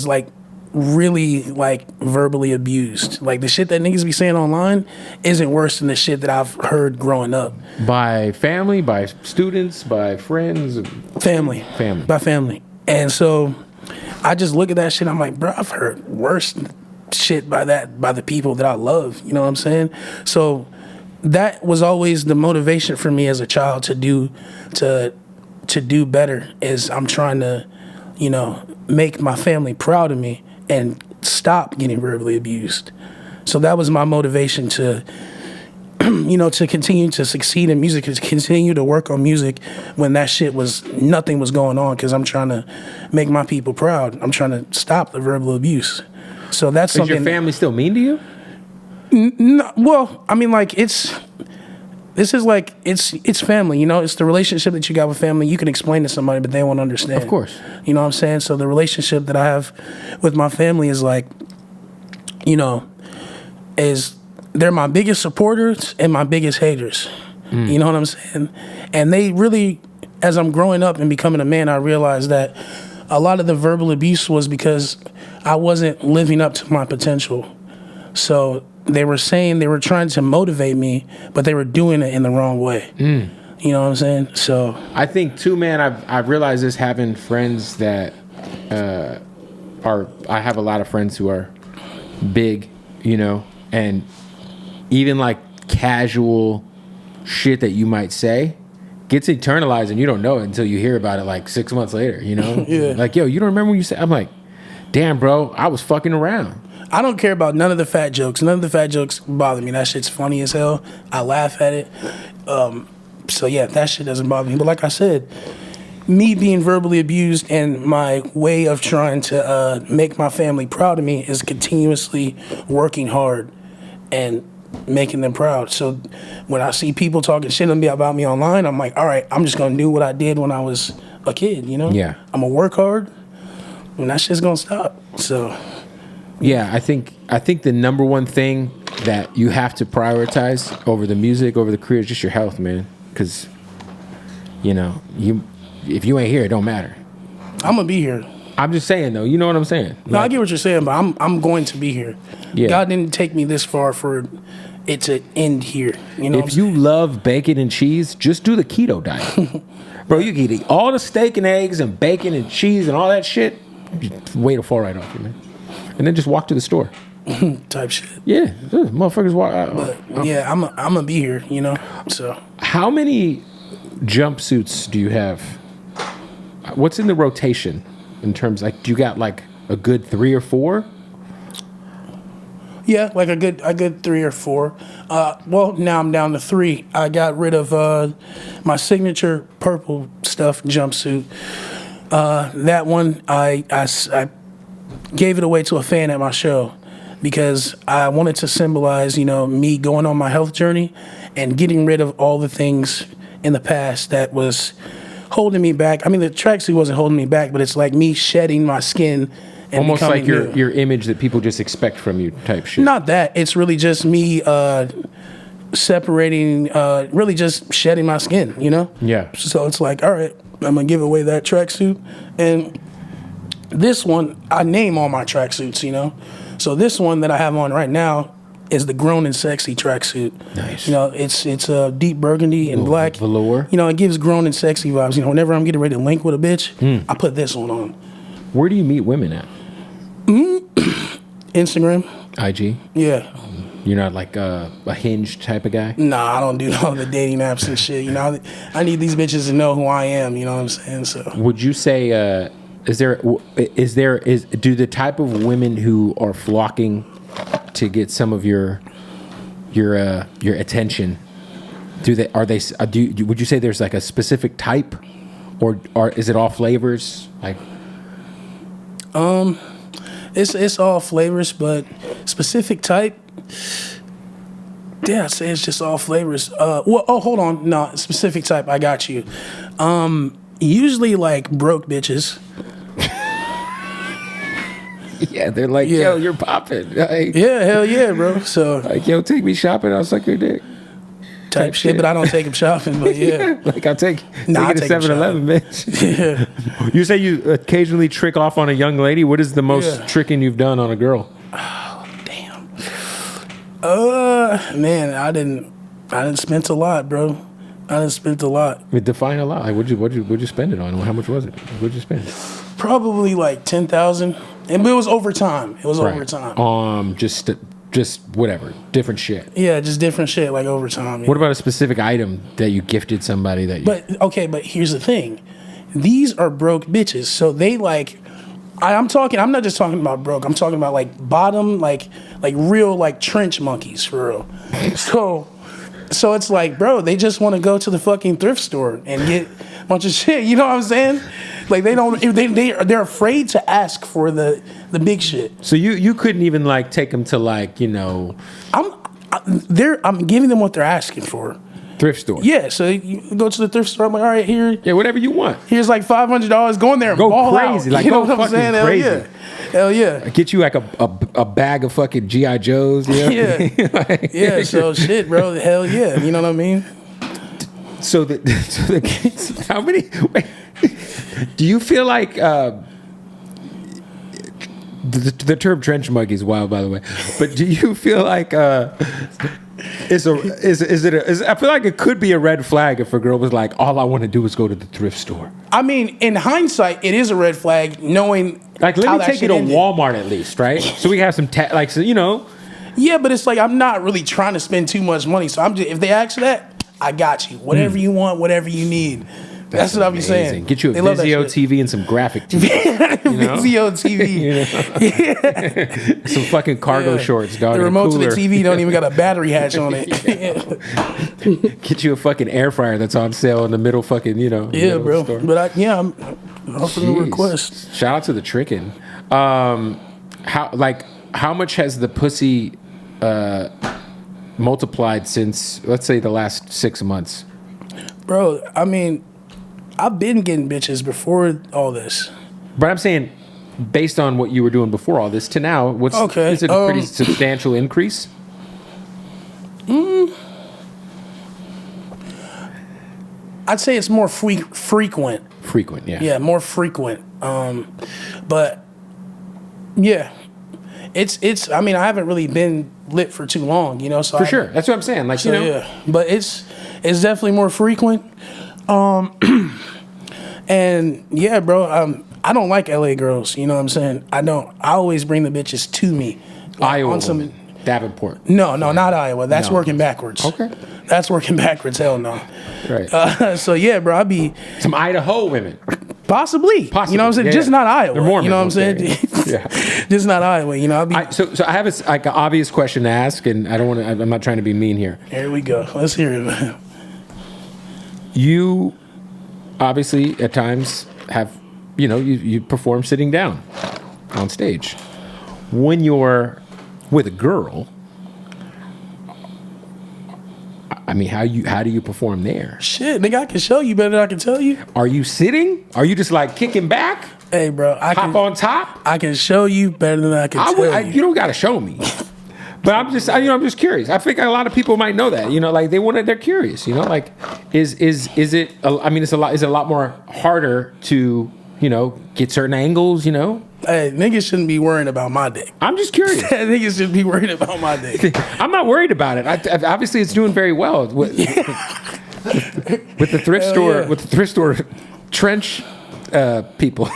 like really like verbally abused. Like the shit that niggas be saying online isn't worse than the shit that I've heard growing up. By family, by students, by friends, Family. By family. And so I just look at that shit. I'm like, bro, I've heard worse shit by the people that I love. You know what I'm saying? So that was always the motivation for me as a child to do better. Is I'm trying to, you know, make my family proud of me and stop getting verbally abused. So that was my motivation to, you know, to continue to succeed in music, to continue to work on music when that shit nothing was going on, because I'm trying to make my people proud. I'm trying to stop the verbal abuse. So that's something. Is your family still mean to you? No, well, I mean, like, it's family, you know? It's the relationship that you got with family. You can explain to somebody, but they won't understand. Of course. You know what I'm saying? So the relationship that I have with my family is like, you know, they're my biggest supporters and my biggest haters. You know what I'm saying? And they really, as I'm growing up and becoming a man, I realized that a lot of the verbal abuse was because I wasn't living up to my potential. So they were trying to motivate me, but they were doing it in the wrong way. You know what I'm saying? So I think too, man, I've realized this having friends that I have a lot of friends who are big, you know, and even like casual shit that you might say gets internalized and you don't know it until you hear about it like 6 months later, you know? Yeah. Like, yo, you don't remember when you said, I'm like, damn, bro, I was fucking around. I don't care about none of the fat jokes. None of the fat jokes bother me. That shit's funny as hell. I laugh at it. So yeah, that shit doesn't bother me. But like I said, me being verbally abused and my way of trying to make my family proud of me is continuously working hard and making them proud. So when I see people talking shit about me online, I'm like, all right, I'm just gonna do what I did when I was a kid, you know? Yeah. I'm gonna work hard and that shit's gonna stop. So yeah, I think the number one thing that you have to prioritize over the music, over the career, is just your health, man. Because, you know, if you ain't here, it don't matter. I'm gonna be here. I'm just saying, though. You know what I'm saying? No, I get what you're saying, but I'm going to be here. Yeah. God didn't take me this far for it to end here. You know, if you love bacon and cheese, just do the keto diet, bro. You can eat all the steak and eggs and bacon and cheese and all that shit. Weight will fall right off you, man. And then just walk to the store. type shit. Yeah, motherfuckers walk. But yeah, I'm gonna be here. You know, so how many jumpsuits do you have? What's in the rotation in terms, like, do you got like a good 3 or 4? Yeah, like a good 3 or 4. Well, now I'm down to 3. I got rid of my signature purple stuff jumpsuit. That one, I gave it away to a fan at my show because I wanted to symbolize, you know, me going on my health journey and getting rid of all the things in the past that was holding me back. I mean, the tracksuit wasn't holding me back, but it's like me shedding my skin. And almost like new. your image that people just expect from you type shit. Not that. It's really just me separating, really just shedding my skin, you know? Yeah. So it's like, all right, I'm going to give away that tracksuit. And this one, I name all my tracksuits, you know? So this one that I have on right now is the Grown and Sexy tracksuit. Nice. You know, it's deep burgundy and black. Velour. You know, it gives grown and sexy vibes. You know, whenever I'm getting ready to link with a bitch, I put this one on. Where do you meet women at? Instagram. IG? Yeah. You're not like a Hinge type of guy? Nah, I don't do all the dating apps and shit. You know, I need these bitches to know who I am. You know what I'm saying? So, would you say do the type of women who are flocking to get some of your attention? Would you say there's like a specific type, or is it all flavors? Like, it's all flavors, but specific type. Yeah, I'd say it's just all flavors. Hold on. No, specific type. I got you. Usually like broke bitches. Yeah, they're like, yo, you're popping. Like, yeah, hell yeah, bro. So like, yo, take me shopping. I'll suck your dick. Type shit, but I don't take them shopping. But yeah, like I'll take it to 7-Eleven, bitch. Yeah. You say you occasionally trick off on a young lady. What is the most tricking you've done on a girl? Oh, damn. Man, I didn't spend a lot, bro. I didn't spend a lot. Define a lot. Like, what'd you spend it on? How much was it? What'd you spend? Probably like 10,000, and it was overtime. It was overtime. Just whatever, different shit. Yeah, just different shit, like overtime. Yeah. What about a specific item that you gifted somebody that you... But here's the thing. These are broke bitches. So they like... I'm not just talking about broke. I'm talking about like bottom, like real like trench monkeys, for real. So it's like, bro, they just want to go to the fucking thrift store and get a bunch of shit. You know what I'm saying? Like they're afraid to ask for the big shit. So you couldn't even like take them to like, you know, I'm giving them what they're asking for. Thrift store. Yeah, so you go to the thrift store. I'm like, all right, here. Yeah, whatever you want. Here's like $500. Go in there and go ball crazy. Out. Like, you know go what I'm saying? crazy. Hell yeah. Get you like a bag of fucking G.I. Joes. You know? Yeah. Like, yeah, so shit, bro. Hell yeah. You know what I mean? So the kids, how many? Wait, do you feel like the term trench monkey is wild, by the way? But do you feel like I feel like it could be a red flag if a girl was like, all I want to do is go to the thrift store. I mean, in hindsight, it is a red flag knowing like let me take you to Walmart at least, right? So we have some so you know. Yeah, but it's like I'm not really trying to spend too much money. So I'm just, if they ask that, I got you. Whatever you want, whatever you need. That's what I'll be saying. Get you a Vizio TV and some graphic TV. Vizio TV. Yeah. Some fucking cargo shorts, dog. The remote to the TV don't even got a battery hatch on it. Get you a fucking air fryer that's on sale in the middle fucking, you know. Yeah, bro. Store. But I'm offering a request. Shout out to the tricking. How much has the pussy multiplied since, let's say, the last 6 months? Bro, I mean, I've been getting bitches before all this. But I'm saying, based on what you were doing before all this to now, is it a pretty substantial increase? I'd say it's more frequent. Frequent, yeah. Yeah, more frequent. But yeah, it's. I mean, I haven't really been lit for too long, you know. So for sure, that's what I'm saying. Like, so, you know, yeah. But it's definitely more frequent. And yeah, bro, I don't like LA girls. You know what I'm saying? I always bring the bitches to me. Like, Iowa, on some Davenport. No, not Iowa. That's working backwards. Okay. That's working backwards. Hell no. Right. So yeah, bro, I'd be some Idaho women. Possibly. You know what I'm saying? Yeah. Just not Iowa. They're Mormons, you know what I'm saying? Yeah. Just not Iowa. You know, I'll be. So I have an obvious question to ask, and I don't want to. I'm not trying to be mean here. Here we go. Let's hear it. You obviously at times have, you know, you perform sitting down on stage. When you're with a girl, I mean, how do you perform there? Shit, nigga, I can show you better than I can tell you. Are you sitting? Are you just like kicking back? Hey, bro, hop on top. I can show you better than I can tell you. You don't got to show me. But I'm just curious. I think a lot of people might know that, you know, like they're curious, you know, like is it? I mean, is it a lot more harder to, you know, get certain angles, you know? Hey, niggas shouldn't be worrying about my dick. I'm just curious. Niggas shouldn't be worried about my dick. I'm not worried about it. Obviously, it's doing very well with the thrift store, with the thrift store trench people.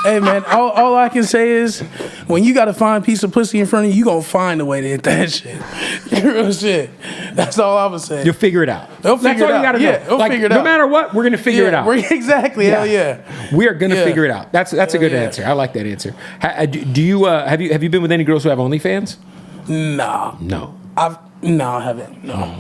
Hey man, all I can say is when you got to find a piece of pussy in front of you, you gonna find a way to hit that shit. Real shit. That's all I was saying. You'll figure it out. They'll figure it out. You gotta Yeah, know. they'll figure it no out. matter what, we're gonna figure it out. Exactly. Hell yeah. We are gonna Yeah. figure it out. That's a good answer. I like that answer. Do you have you been with any girls who have OnlyFans? Nah. No. I haven't. No.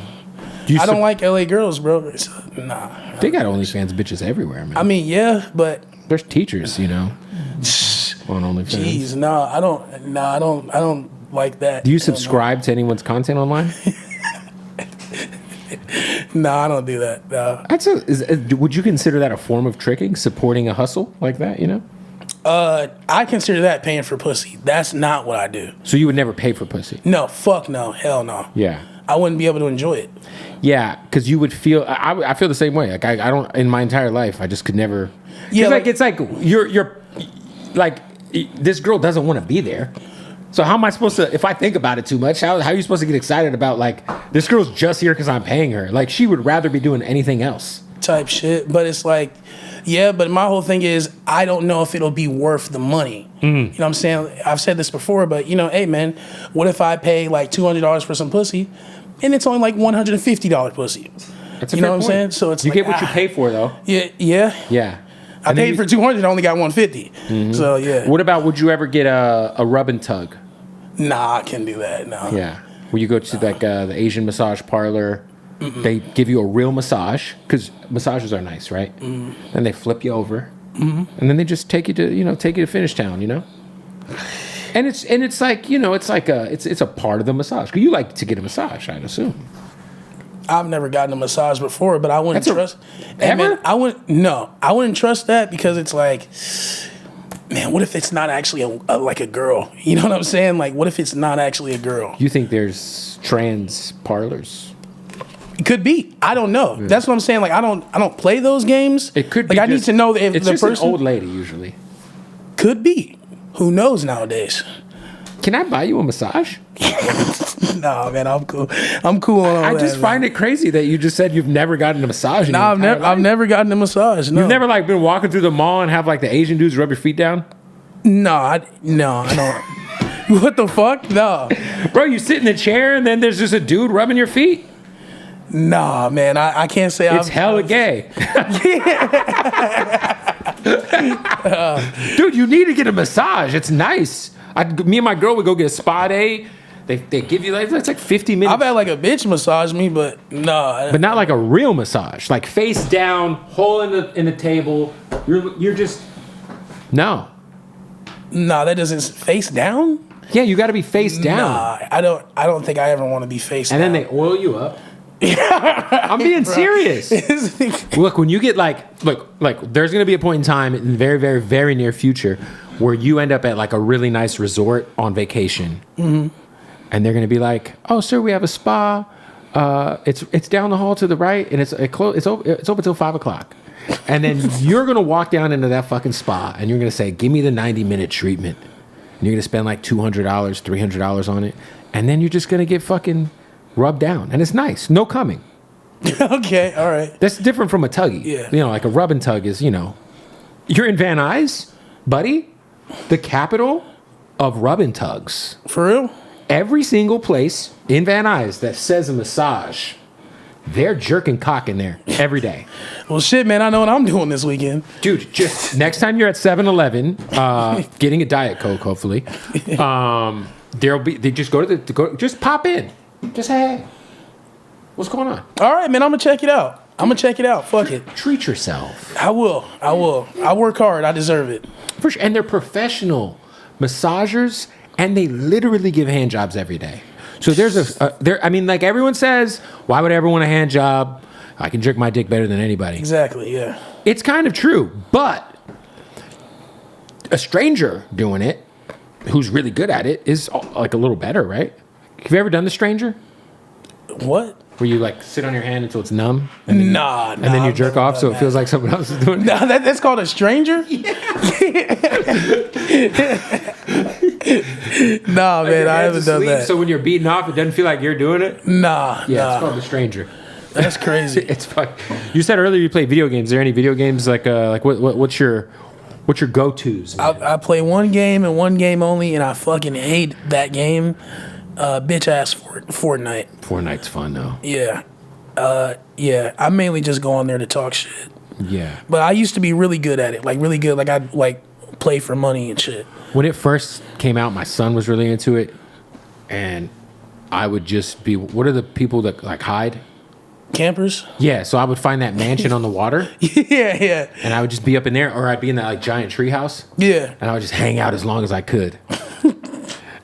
Do you I don't like LA girls, bro. Nah. They got OnlyFans bitches everywhere, man. I mean, yeah, but There's teachers, on OnlyFans. jeez, no, I don't like that. Do you subscribe to anyone's content online? No, I don't do that. No. Would you consider that a form of tricking, supporting a hustle like that? I consider that paying for pussy. That's not what I do. So you would never pay for pussy? No, fuck no, hell no. Yeah. I wouldn't be able to enjoy it. Yeah, because you would feel. I feel the same way. Like I don't. In my entire life, I just could never. Yeah, it's like you're like this girl doesn't want to be there. So how am I supposed to? If I think about it too much, how are you supposed to get excited about like this girl's just here because I'm paying her? Like she would rather be doing anything else. Type shit, but it's like, yeah. But my whole thing is, I don't know if it'll be worth the money. You know what I'm saying? I've said this before, but hey man, what if I pay like $200 for some pussy? And it's only like $150 pussy. That's a you know fair what I'm point. saying? So it's you like, get what you pay for, though. Yeah. Yeah. I paid for $200. I only got $150. So yeah. What about? Would you ever get a rub and tug? Nah, I can't do that. No. Yeah. Where you go to like the Asian massage parlor, they give you a real massage because massages are nice, right? And they flip you over, and then they just take you to finish town. And it's like it's a part of the massage. 'Cause you like to get a massage, I'd assume. I've never gotten a massage before, but I wouldn't trust. Ever? Man, I wouldn't trust that because it's like, man, what if it's not actually like a girl? You know what I'm saying? Like, what if it's not actually a girl? You think there's trans parlors? It could be. I don't know. Yeah. That's what I'm saying. Like, I don't play those games. It could like be. I need to know if it's the just person an old lady usually. Could be. Who knows nowadays? Can I buy you a massage? Nah, man, I'm cool. I'm cool on all that. I just find it crazy that you just said you've never gotten a massage. I've never gotten a massage. No. You've never like been walking through the mall and have like the Asian dudes rub your feet down? No, I don't. What the fuck? No. Bro, you sit in the chair and then there's just a dude rubbing your feet? Nah, man, I can't say it's hella gay. Dude, you need to get a massage. It's nice. Me and my girl would go get a spa day. They give you it's like 50 minutes. I've had like a bitch massage me, but no. But not like a real massage. Like face down, hole in the table. You're just no. No, that doesn't face down. Yeah, you got to be face down. Nah, I don't think I ever want to be face down. And then they oil you up. I'm being serious. Look, when you get like there's gonna be a point in time in the very, very, very near future where you end up at like a really nice resort on vacation, and they're gonna be like, "Oh, sir, we have a spa. It's down the hall to the right, and it's open till 5 o'clock." And then you're gonna walk down into that fucking spa, and you're gonna say, "Give me the 90-minute treatment," and you're gonna spend like $200, $300 on it, and then you're just gonna get fucking rubbed down, and it's nice. No coming. Okay, all right. That's different from a tuggy. Yeah. Like a rub and tug is, you're in Van Nuys, buddy, the capital of rub and tugs. For real? Every single place in Van Nuys that says a massage, they're jerking cock in there every day. Well, shit, man, I know what I'm doing this weekend. Dude, just next time you're at 7-Eleven, getting a Diet Coke, hopefully, they just just pop in. Just hey, what's going on? All right, man, I'm gonna check it out. Fuck it. Treat yourself. I will. I work hard. I deserve it. For sure. And they're professional massagers, and they literally give hand jobs every day. So there's like everyone says, why would I ever want a hand job? I can jerk my dick better than anybody. Exactly, yeah. It's kind of true, but a stranger doing it, who's really good at it, is like a little better, right? Have you ever done the stranger? What? Where you like sit on your hand until it's numb? And then you jerk off so it feels like someone else is doing it? Nah, that's called a stranger? Yeah. Nah, man, I haven't done that. So when you're beating off, it doesn't feel like you're doing it? Nah. It's called the stranger. That's crazy. It's fun. You said earlier you play video games. Is there any video games like what's your What's your go-tos, man? I play one game and one game only, and I fucking hate that game. Bitch ass Fortnite. Fortnite's fun though. Yeah. Yeah. I mainly just go on there to talk shit. Yeah. But I used to be really good at it. Like really good. Like I'd like play for money and shit. When it first came out, my son was really into it, and I would just be. What are the people that like hide? Campers? Yeah, so I would find that mansion on the water, Yeah. and I would just be up in there, or I'd be in that like giant tree house, Yeah. and I would just hang out as long as I could.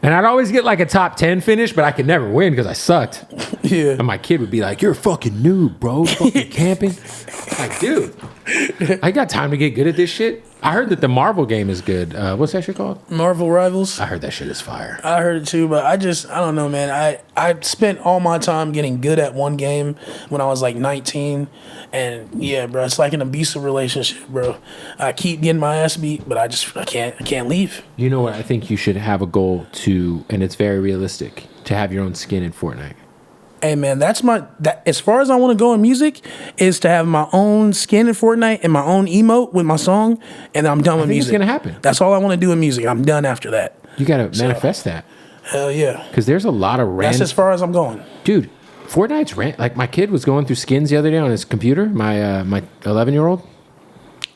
And I'd always get like a top 10 finish, but I could never win because I sucked. Yeah. And my kid would be like, "You're a fucking noob, bro. Fucking camping." Like, dude, I got time to get good at this shit. I heard that the Marvel game is good. What's that shit called? Marvel Rivals? I heard that shit is fire. I heard it too, but I don't know, man. I spent all my time getting good at one game when I was like 19. And yeah, bro, it's like an abusive relationship, bro. I keep getting my ass beat, but I can't leave. You know what? I think you should have a goal to, and it's very realistic, to have your own skin in Fortnite. Hey man, as far as I want to go in music is to have my own skin in Fortnite and my own emote with my song, and I'm done with music. It's gonna happen. That's all I want to do in music. I'm done after that. You gotta manifest that. Hell yeah. Because there's a lot of That's as far as I'm going. Dude, Fortnite's like my kid was going through skins the other day on his computer, my 11-year-old.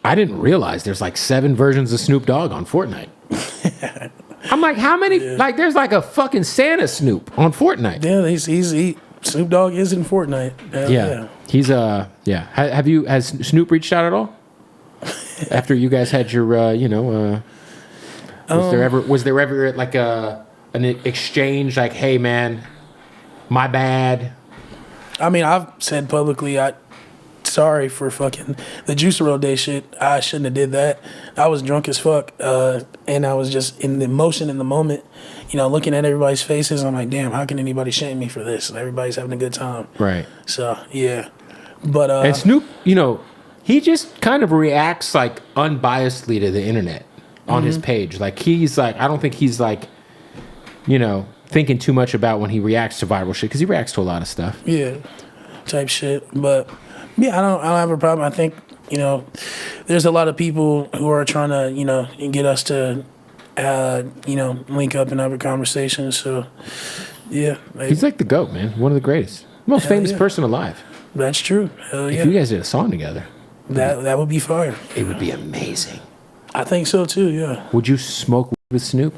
I didn't realize there's like 7 versions of Snoop Dogg on Fortnite. I'm like, how many? Yeah. Like, there's like a fucking Santa Snoop on Fortnite. Yeah, Snoop Dogg is in Fortnite. Yeah. He's yeah. Has Snoop reached out at all? After you guys had your was there ever like an exchange like, "Hey man, my bad"? I mean, I've said publicly sorry for fucking the Juice WRLD Day shit. I shouldn't have did that. I was drunk as fuck, and I was just in the emotion in the moment, looking at everybody's faces. I'm like, damn, how can anybody shame me for this? Everybody's having a good time. Right. So, yeah. But and Snoop, he just kind of reacts like unbiasedly to the internet on his page. Like he's like, I don't think he's like, thinking too much about when he reacts to viral shit, because he reacts to a lot of stuff. Yeah. Type shit. But yeah, I don't have a problem. I think, there's a lot of people who are trying to, get us to, link up and have a conversation. So, yeah. He's like the GOAT, man. One of the greatest. Most famous person alive. That's true. Hell yeah. If you guys did a song together. That would be fire. It would be amazing. I think so too, yeah. Would you smoke weed with Snoop?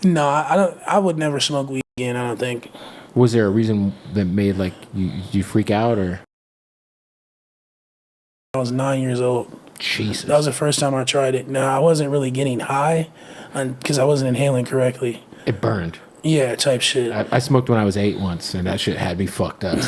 No, I would never smoke weed again, I don't think. Was there a reason that made like you freak out, or? I was 9 years old. Jesus. That was the first time I tried it. No, I wasn't really getting high because I wasn't inhaling correctly. It burned. Yeah, type shit. I smoked when I was 8 once, and that shit had me fucked up.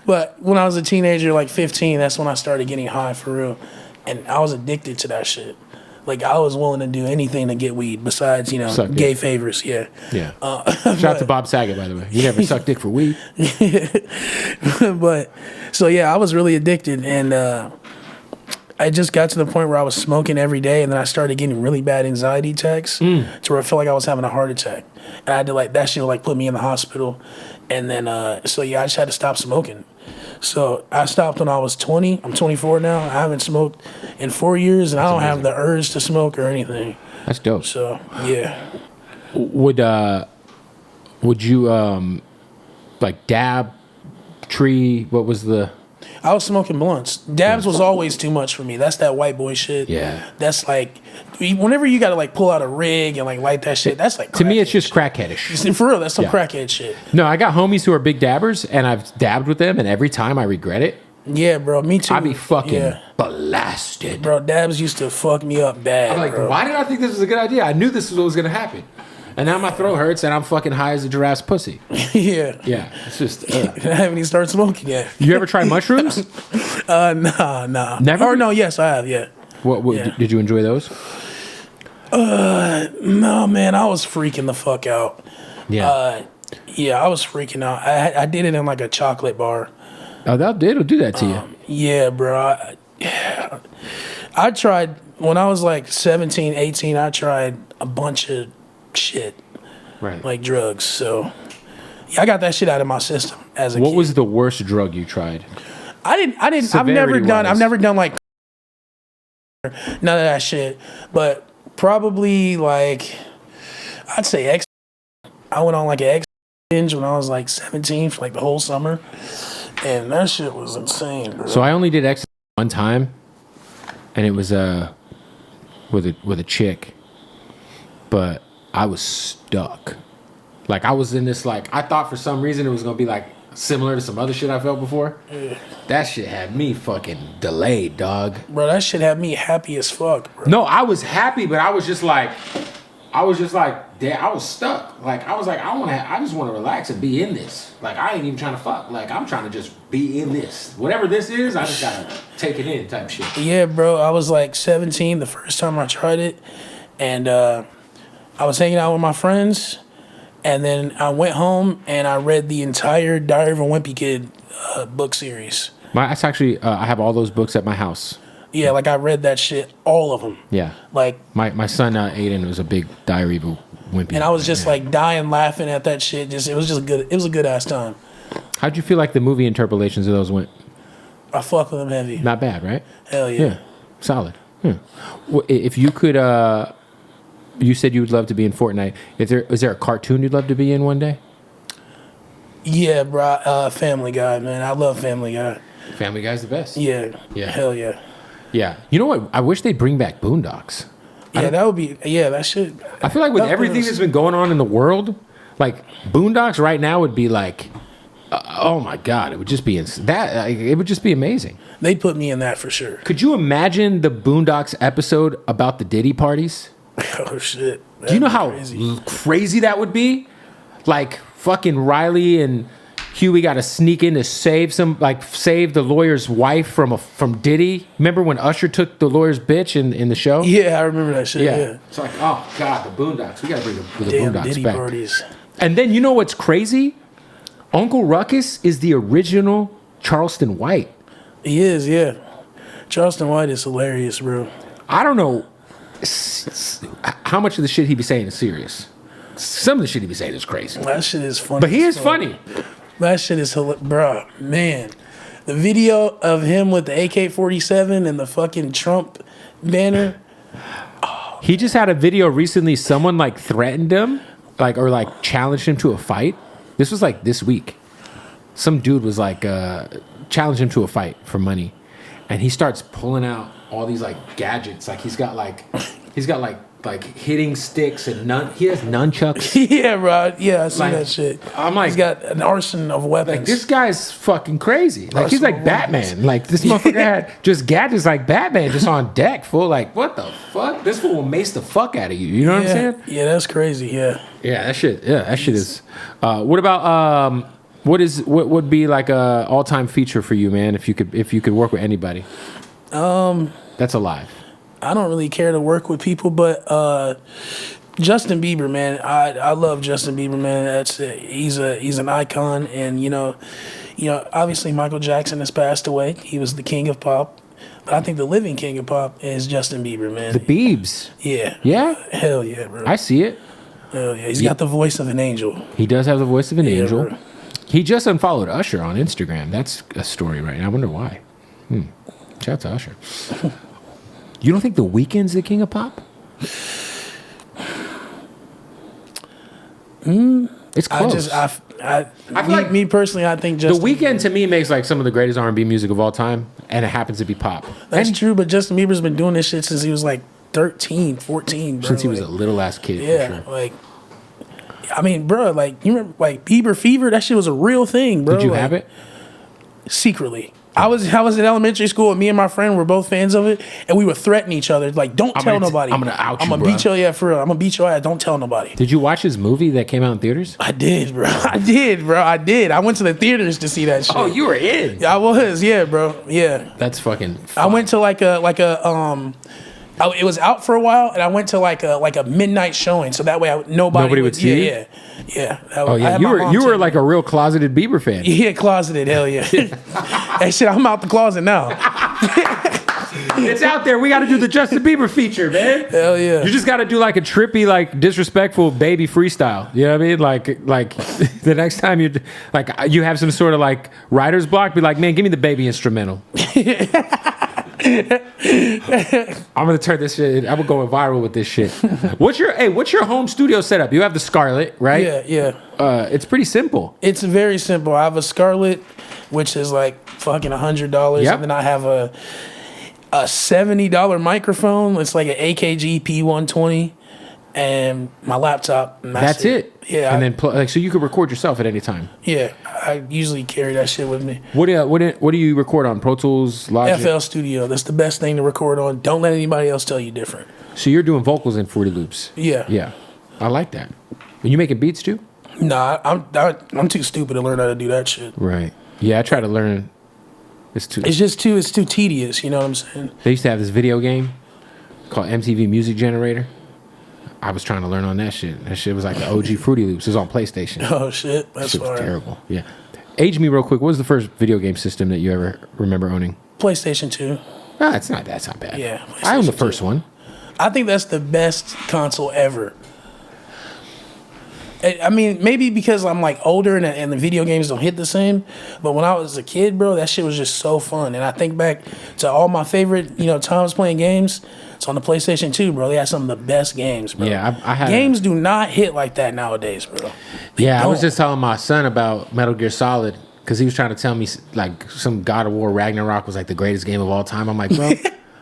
But when I was a teenager, like 15, that's when I started getting high for real. And I was addicted to that shit. Like, I was willing to do anything to get weed besides, gay favors. Yeah. Yeah. Shout out to Bob Saget, by the way. You never sucked dick for weed. But, so yeah, I was really addicted. And I just got to the point where I was smoking every day. And then I started getting really bad anxiety attacks to where I felt like I was having a heart attack. And I had to, that shit would, put me in the hospital. And then, I just had to stop smoking. So I stopped when I was 20. I'm 24 now. I haven't smoked in 4 years, and I don't have the urge to smoke or anything. That's dope. So yeah. Would you dab, tree? What was the? I was smoking blunts. Dabs was always too much for me. That's that white boy shit. Yeah. That's like, whenever you gotta pull out a rig and light that shit, that's like to me, it's just crackheadish. For real, that's some crackhead shit. No, I got homies who are big dabbers, and I've dabbed with them, and every time I regret it. Yeah, bro, me too. I be fucking blasted. Bro, dabs used to fuck me up bad. I'm like, bro. Why did I think this was a good idea? I knew this was what was gonna happen. And now my throat hurts, and I'm fucking high as a giraffe's pussy. Yeah. Yeah, it's just. I haven't even started smoking yet. You ever tried mushrooms? Nah. Never? Or no, yes, I have, yeah. What Yeah. Did you enjoy those? No, man, I was freaking the fuck out. Yeah. Yeah, I was freaking out. I did it in a chocolate bar. Oh, it'll do that to you. Yeah, bro. I tried, when I was 17, 18, I tried a bunch of shit. Right. Like drugs. So, yeah, I got that shit out of my system as a kid. What was the worst drug you tried? I've never done none of that shit. But probably like, I'd say X. I went on like an X binge when I was like 17 for like the whole summer, and that shit was insane, bro. So I only did X one time, and it was with a chick, but I was stuck. Like I was in this like I thought for some reason it was gonna be like similar to some other shit I felt before. Yeah. That shit had me fucking delayed, dog. Bro, that shit had me happy as fuck, bro. No, I was happy, but I was just like, damn, I was stuck. Like I was like, I just want to relax and be in this. Like I ain't even trying to fuck. Like I'm trying to just be in this. Whatever this is, I just gotta take it in, type shit. Yeah, bro. I was like 17 the first time I tried it, and I was hanging out with my friends, and then I went home and I read the entire Diary of a Wimpy Kid book series. That's actually, I have all those books at my house. Yeah, like I read that shit, all of them. Yeah. Like my son Aiden was a big Diary of a Wimpy. And I was just like dying laughing at that shit. It was just good. It was a good ass time. How'd you feel like the movie interpolations of those went? I fuck with them heavy. Not bad, right? Hell yeah. Yeah. Solid. Yeah. Well, if you could, you said you would love to be in Fortnite. Is there a cartoon you'd love to be in one day? Yeah, bro. Family Guy, man. I love Family Guy. Family Guy's the best. Yeah. Yeah. Hell yeah. Yeah. You know what? I wish they'd bring back Boondocks. Yeah, that would be. Yeah, that should. I feel like with everything that's been going on in the world, like Boondocks right now would be like, oh my god, it would just be it would just be amazing. They'd put me in that for sure. Could you imagine the Boondocks episode about the Diddy parties? Oh shit! Do you know how crazy that would be? Like fucking Riley and Huey got to sneak in to save the lawyer's wife from Diddy. Remember when Usher took the lawyer's bitch in the show? Yeah, I remember that shit. Yeah. It's like, oh god, the Boondocks. We got to bring the Boondocks Diddy back. Parties. And then you know what's crazy? Uncle Ruckus is the original Charleston White. He is, yeah. Charleston White is hilarious, bro. I don't know how much of the shit he be saying is serious. Some of the shit he be saying is crazy. That shit is funny. But he is funny. That shit is hilarious. Bro, man. The video of him with the AK-47 and the fucking Trump banner. Oh. He just had a video recently. Someone like threatened him, or challenged him to a fight. This was like this week. Some dude was like challenged him to a fight for money, and he starts pulling out all these like gadgets. Like he's got like hitting sticks and he has nunchucks. Yeah, bro. Yeah, I see that shit. I'm like, he's got an arsenal of weapons. Like this guy's fucking crazy. Like he's like Batman. Like this motherfucker had just gadgets like Batman just on deck. Full like what the fuck? This fool will mace the fuck out of you. You know what I'm saying? Yeah, that's crazy. Yeah. Yeah, that shit. Yeah, that shit is. What about what would be like a all time feature for you, man? If you could work with anybody. That's alive. I don't really care to work with people, but Justin Bieber, man, I love Justin Bieber, man. He's an icon, and you know, obviously Michael Jackson has passed away. He was the king of pop, but I think the living king of pop is Justin Bieber, man. The Biebs. Yeah. Yeah. Hell yeah, bro. I see it. Hell yeah. He's got the voice of an angel. He does have the voice of an angel. Bro. He just unfollowed Usher on Instagram. That's a story, right? And I wonder why. Shout out to Usher. You don't think The Weeknd's the king of pop? It's close. I feel like me personally, I think Justin The Weeknd to me makes like some of the greatest R&B music of all time, and it happens to be pop. That's true, but Justin Bieber's been doing this shit since he was like 13, 14, bro. Since he was a little ass kid. Yeah, for sure. like, I mean, bro, like you remember like Bieber fever? That shit was a real thing, bro. Did you have it? Secretly. I was in elementary school, and me and my friend were both fans of it, and we would threaten each other, like, don't tell nobody. I'm gonna out you, I'm gonna beat your ass for real. I'm gonna beat your ass. Don't tell nobody. Did you watch his movie that came out in theaters? I did, bro. I did. I went to the theaters to see that shit. Oh, you were in? I was, yeah, bro. Yeah. That's fucking fun. I went to it was out for a while, and I went to like a midnight showing, so that way nobody would see it. Yeah. Oh yeah, you were like a real closeted Bieber fan. Yeah, closeted. Hell yeah. Hey, shit, I'm out the closet now. It's out there. We got to do the Justin Bieber feature, man. Hell yeah. You just got to do like a trippy, like disrespectful baby freestyle. You know what I mean? Like the next time you have some sort of like writer's block, be like, man, give me the baby instrumental. I'm gonna turn this shit. I'm going viral with this shit. What's your home studio setup? You have the Scarlett, right? Yeah. It's pretty simple. It's very simple. I have a Scarlett, which is like fucking $100. Yep. And then I have a $70 microphone. It's like an AKG P120. And my laptop. And That's it. Yeah. And then so you can record yourself at any time. Yeah. I usually carry that shit with me. What do you record on? Pro Tools, Logic? FL Studio. That's the best thing to record on. Don't let anybody else tell you different. So you're doing vocals in Fruity Loops. Yeah. Yeah. I like that. Are you making beats too? Nah, I'm too stupid to learn how to do that shit. Right. Yeah, I try to learn. It's too tedious, you know what I'm saying? They used to have this video game called MTV Music Generator. I was trying to learn on that shit. That shit was like the OG Fruity Loops. It was on PlayStation. Oh shit, that's shit was fire. terrible. Yeah. Age me real quick. What was the first video game system that you ever remember owning? PlayStation 2. That's not bad. Yeah, I owned the PlayStation first 2. one. I think that's the best console ever. I mean, maybe because I'm like older and the video games don't hit the same. But when I was a kid, bro, that shit was just so fun. And I think back to all my favorite, times playing games. It's on the PlayStation 2, bro. They had some of the best games, bro. Yeah, I had games do not hit like that nowadays, bro. I was just telling my son about Metal Gear Solid because he was trying to tell me like some God of War Ragnarok was like the greatest game of all time. I'm like, bro,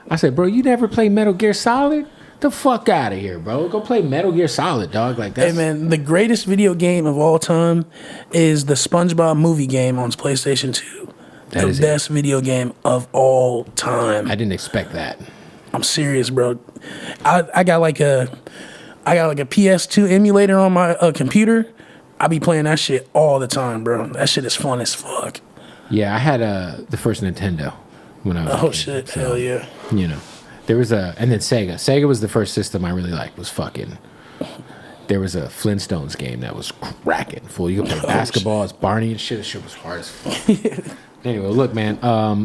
I said, bro, you never played Metal Gear Solid? The fuck out of here, bro. Go play Metal Gear Solid, dog. Like that. Hey, man, the greatest video game of all time is the SpongeBob movie game on PlayStation 2. That is the best video game of all time. I didn't expect that. I'm serious, bro. I got like a PS2 emulator on my computer. I be playing that shit all the time, bro. That shit is fun as fuck. Yeah, I had the first Nintendo when I was a kid, shit, so, hell yeah. There was and then Sega. Sega was the first system I really liked. Was fucking. There was a Flintstones game that was cracking. Full. You could play basketball as Barney and shit. That shit was hard as fuck. Anyway, look, man.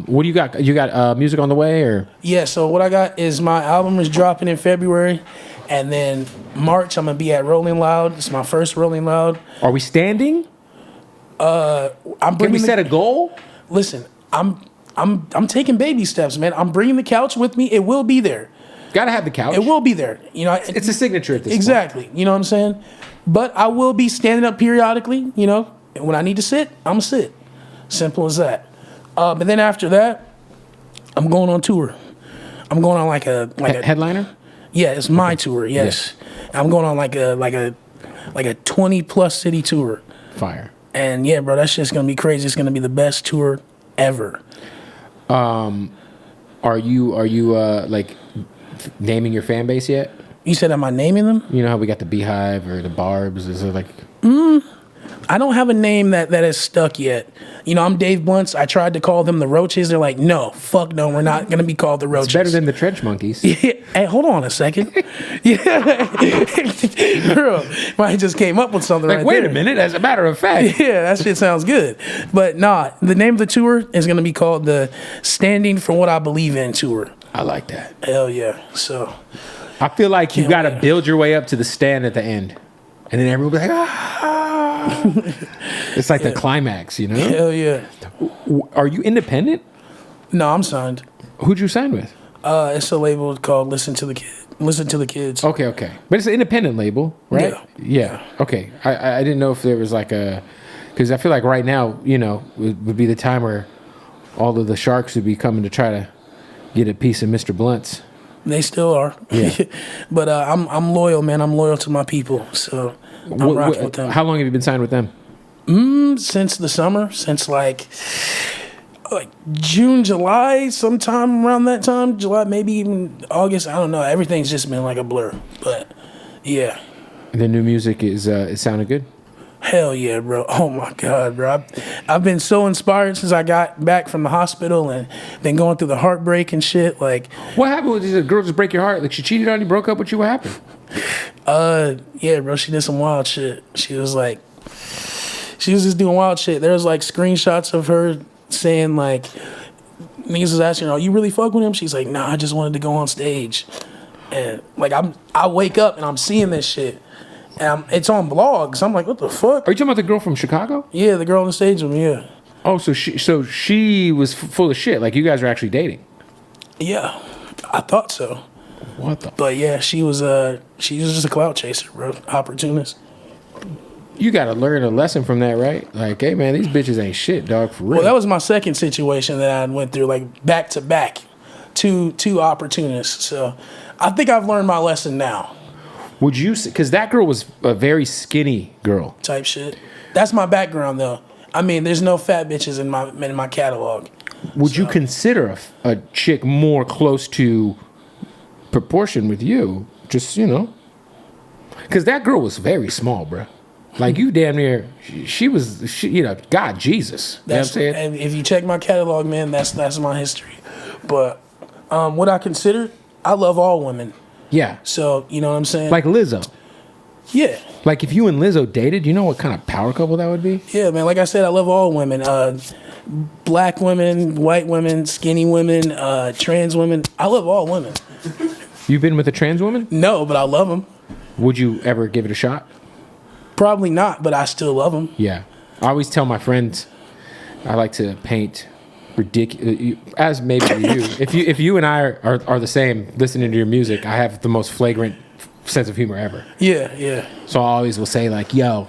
What do you got? You got music on the way, or? Yeah. So what I got is my album is dropping in February, and then March I'm gonna be at Rolling Loud. It's my first Rolling Loud. Are we standing? Can we set a goal? Listen, I'm taking baby steps, man. I'm bringing the couch with me. It will be there. Gotta have the couch. It will be there. It's a signature at this point. Exactly. You know what I'm saying? But I will be standing up periodically. When I need to sit, I'm gonna sit. Simple as that. But then after that, I'm going on tour. I'm going on like a headliner. Yeah, it's my tour. Yes, yeah. I'm going on like a 20+ city tour. Fire. And yeah, bro, that shit's gonna be crazy. It's gonna be the best tour ever. Are you like naming your fan base yet? You said, am I naming them? You know how we got the Beehive or the Barbs? Is it like? I don't have a name that is stuck yet. I'm Dave Blunts. I tried to call them the Roaches. They're like, no, fuck no, we're not going to be called the Roaches. It's better than the Trench Monkeys. Yeah. Hey, hold on a second. Yeah. Girl, I just came up with something like, right wait there. a minute, as a matter of fact. Yeah, that shit sounds good. But nah, the name of the tour is going to be called the Standing for What I Believe In Tour. I like that. Hell yeah. So I feel like you got to build your way up to the stand at the end. And then everyone will be like, ah. It's like the climax, Hell yeah. Are you independent? No, I'm signed. Who'd you sign with? It's a label called Listen to the Kids. Okay. But it's an independent label, right? Yeah. Okay. I didn't know if there was like because I feel like right now, would be the time where all of the sharks would be coming to try to get a piece of Mr. Blunt's. They still are. Yeah. But I'm loyal, man. I'm loyal to my people. So I'm rocking with them. How long have you been signed with them? Since the summer. Since like June, July, sometime around that time. July, maybe even August. I don't know. Everything's just been like a blur. But yeah. The new music is it sounded good? Hell yeah, bro. Oh my God, bro. I've been so inspired since I got back from the hospital and been going through the heartbreak and shit. Like, what happened? Did the girl just break your heart? Like, she cheated on you, broke up with you? What happened? Yeah, bro. She did some wild shit. She was just doing wild shit. There was like screenshots of her saying like, niggas was asking her, "Are you really fuck with him?" She's like, "Nah, I just wanted to go on stage." And like, I wake up and I'm seeing this shit. And it's on blogs. I'm like, what the fuck? Are you talking about the girl from Chicago? Yeah, the girl on the stage with me, yeah. Oh, so she was full of shit. Like, you guys are actually dating. Yeah, I thought so. What the? But yeah, she was just a clout chaser, bro. Opportunist. You got to learn a lesson from that, right? Like, hey man, these bitches ain't shit, dog. For real. Well, that was my second situation that I went through, like back to back, two opportunists. So I think I've learned my lesson now. Would you? Because that girl was a very skinny girl. Type shit. That's my background, though. I mean, there's no fat bitches in my catalog. Would you consider a chick more close to proportion with you? Just, you know, because that girl was very small, bro. Like, you damn near, she was, you know, God, Jesus. You know what I'm saying? And if you check my catalog, man, that's my history. But what I consider, I love all women. Yeah. So, you know what I'm saying? Like Lizzo. Yeah. Like, if you and Lizzo dated, you know what kind of power couple that would be? Yeah, man. Like I said, I love all women. Black women, white women, skinny women, trans women. I love all women. You've been with a trans woman? No, but I love them. Would you ever give it a shot? Probably not, but I still love them. Yeah. I always tell my friends, I like to paint ridiculous, as maybe you. If you and I are the same listening to your music, I have the most flagrant sense of humor ever. Yeah, yeah. So I always will say, like, yo,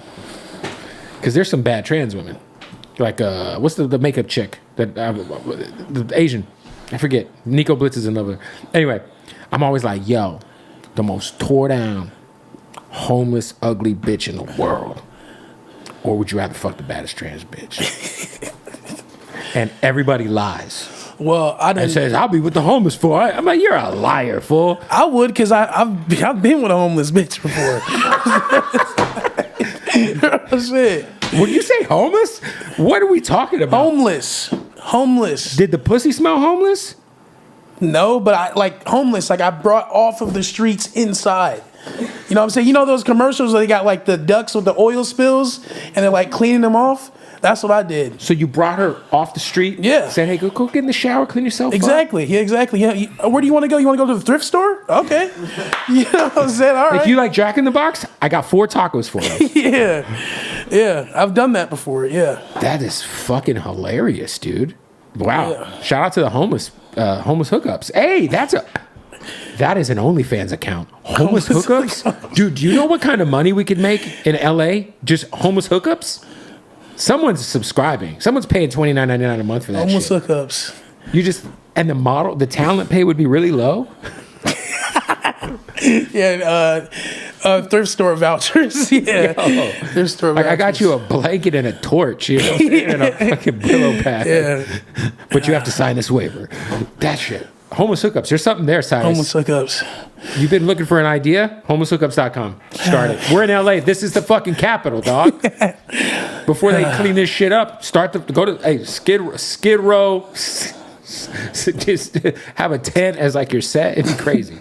because there's some bad trans women. Like, what's the makeup chick? The Asian. I forget. Nico Blitz is in love with her. Anyway, I'm always like, yo, the most tore down, homeless, ugly bitch in the world. Or would you rather fuck the baddest trans bitch? And everybody lies. Well, I didn't. And says, I'll be with the homeless fool. I'm like, you're a liar, fool. I would, because I've been with a homeless bitch before. Shit. When you say homeless, what are we talking about? Homeless. Did the pussy smell homeless? No, but I like homeless. Like, I brought off of the streets inside. You know what I'm saying? You know those commercials where they got like the ducks with the oil spills and they're like cleaning them off? That's what I did. So you brought her off the street? Yeah. Said, hey, go get in the shower, clean yourself Exactly. up. Yeah, exactly. Yeah. Where do you want to go? You want to go to the thrift store? Okay. You know what I'm saying? All right. If you like Jack in the Box, I got 4 tacos for you. Yeah. Yeah. I've done that before. Yeah. That is fucking hilarious, dude. Wow. Yeah. Shout out to the homeless hookups. Hey, that is an OnlyFans account. Homeless hookups? Dude, do you know what kind of money we could make in LA? Just homeless hookups? Someone's subscribing. Someone's paying $29.99 a month for that Homeless shit. hookups. You just, and the talent pay would be really low? Yeah, thrift store vouchers. Yeah, thrift store vouchers. Like, I got you a blanket and a torch, you know, and a fucking pillow pad. Yeah. But you have to sign this waiver. That shit. Homeless hookups. There's something there, Cyrus. Homeless hookups. You've been looking for an idea? Homelesshookups.com. Start it. We're in LA. This is the fucking capital, dog. Before they clean this shit up, go to Skid Row. Just have a tent as like your set. It'd be crazy.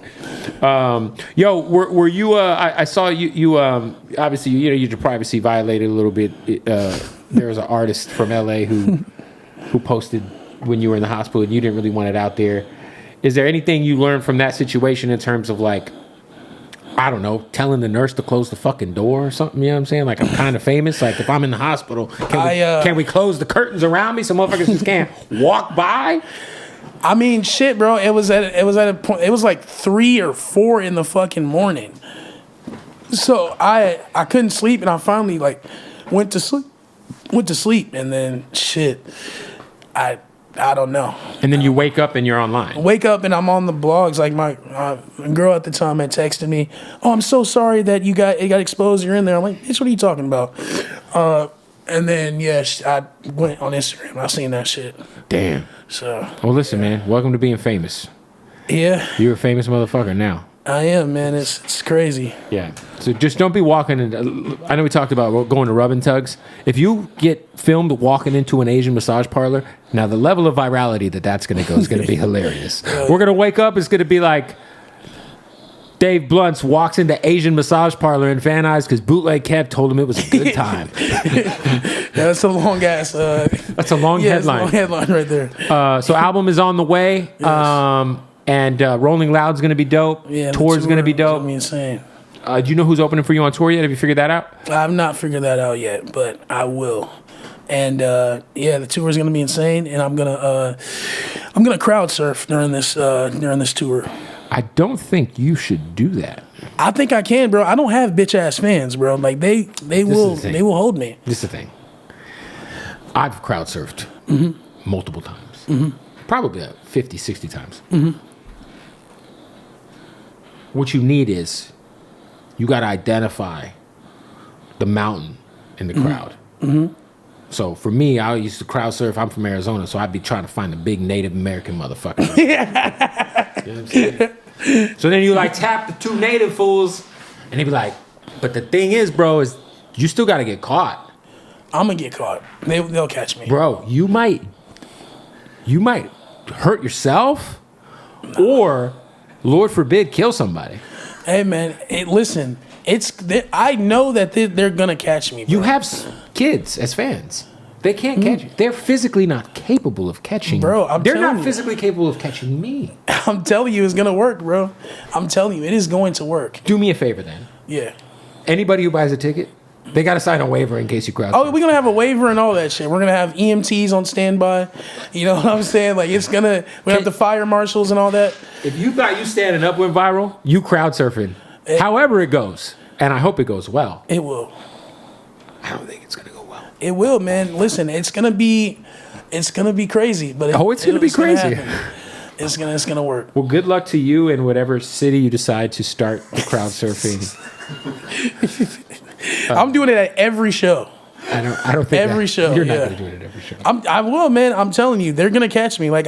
Yo, were you? I saw you. Obviously, your privacy violated a little bit. There was an artist from LA who posted when you were in the hospital and you didn't really want it out there. Is there anything you learned from that situation in terms of, like, I don't know, telling the nurse to close the fucking door or something? You know what I'm saying? Like, I'm kind of famous. Like, if I'm in the hospital, can we close the curtains around me so motherfuckers just can't walk by? I mean, shit, bro. It was at a point. It was like 3 or 4 in the fucking morning. So I couldn't sleep, and I finally like went to sleep, and then shit, I don't know. And then you wake up and you're online. Wake up and I'm on the blogs. Like my girl at the time had texted me, "Oh, I'm so sorry that it got exposed. You're in there." I'm like, "Bitch, what are you talking about?" And then I went on Instagram. I seen that shit. Damn. So. Well, listen, man. Welcome to being famous. Yeah. You're a famous motherfucker now. I am, man. It's crazy. Yeah. So just don't be walking in. I know we talked about going to rubbing tugs. If you get filmed walking into an Asian massage parlor, now the level of virality that's going to go is going to be hilarious. We're going to wake up. It's going to be like Dave Blunts walks into Asian massage parlor in Van Nuys because Bootleg Kev told him it was a good time. That's a long ass. That's a long headline. That's a long headline right there. So album is on the way. Yes. And Rolling Loud's going to be dope. Yeah, Tour's going to be dope. It's insane. Do you know who's opening for you on tour yet? Have you figured that out? I've not figured that out yet, but I will. And yeah, the tour is gonna be insane, and I'm gonna crowd surf during this tour. I don't think you should do that. I think I can, bro. I don't have bitch ass fans, bro. Like they will hold me. This is the thing. I've crowd surfed multiple times. Probably 50, 60 times. What you need is you got to identify the mountain in the crowd. So for me, I used to crowd surf. I'm from Arizona, so I'd be trying to find a big Native American motherfucker. You know what I'm saying? So then you like tap the two native fools, and they be like, but the thing is, bro, is you still got to get caught. I'm gonna get caught. They'll catch me. Bro, you might hurt yourself or, Lord forbid, kill somebody. Hey, man, listen. I know that they're gonna catch me. Bro. You have kids as fans. They can't catch you. They're physically not capable of catching. Bro, they're not physically capable of catching me. I'm telling you, it's gonna work, bro. I'm telling you, it is going to work. Do me a favor, then. Yeah. Anybody who buys a ticket, they got to sign a waiver in case you crowd. Oh, we're gonna have a waiver and all that shit. We're gonna have EMTs on standby. You know what I'm saying? Like we have the fire marshals and all that. If you thought you standing up went viral, you crowd surfing. However it goes, and I hope it goes well. It will. I don't think it's gonna go well. It will, man. Listen, it's gonna be crazy. But it's gonna be crazy. It's gonna work. Well, good luck to you in whatever city you decide to start crowd surfing. I'm doing it at every show. I don't think every show. You're not gonna do it at every show. I will, man. I'm telling you, they're gonna catch me. Like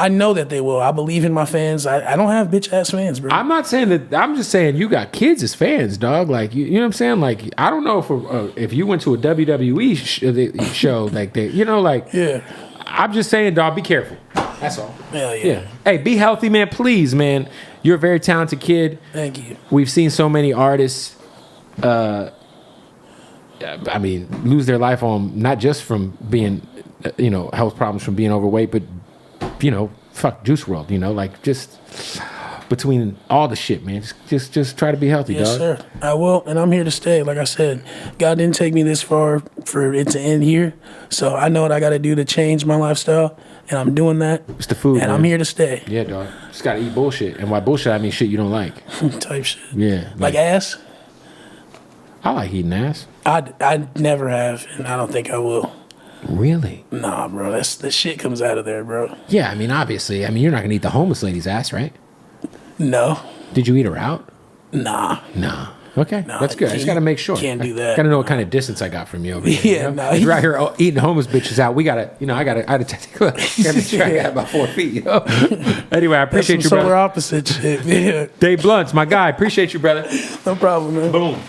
I know that they will. I believe in my fans. I don't have bitch ass fans, bro. I'm not saying that. I'm just saying you got kids as fans, dog. Like you know what I'm saying. Like I don't know if you went to a WWE show like that. You know, like yeah. I'm just saying, dog. Be careful. That's all. Hell yeah. Hey, be healthy, man. Please, man. You're a very talented kid. Thank you. We've seen so many artists. Lose their life on not just from being, health problems from being overweight, but, fuck Juice WRLD, like just between all the shit, man. Just try to be healthy, yes, dog. Yes, sir. I will, and I'm here to stay. Like I said, God didn't take me this far for it to end here, so I know what I got to do to change my lifestyle, and I'm doing that. It's the food, and man. I'm here to stay. Yeah, dog. Just got to eat bullshit, and by bullshit I mean shit you don't like. Type shit. Yeah. Like ass? I like eating ass. I never have, and I don't think I will. Really? Nah, bro. The shit comes out of there, bro. Yeah, obviously. You're not going to eat the homeless lady's ass, right? No. Did you eat her out? Nah. Okay, that's good. I just got to make sure. Can't do that. Got to know what kind of distance I got from you over here. Yeah, no. If you're out here eating homeless bitches out, we got to, I got to take a look. Got to make sure I got about 4 feet, Anyway, I appreciate you, brother. Solar opposite shit. Yeah. Dave Blunts, my guy. Appreciate you, brother. No problem, man. Boom.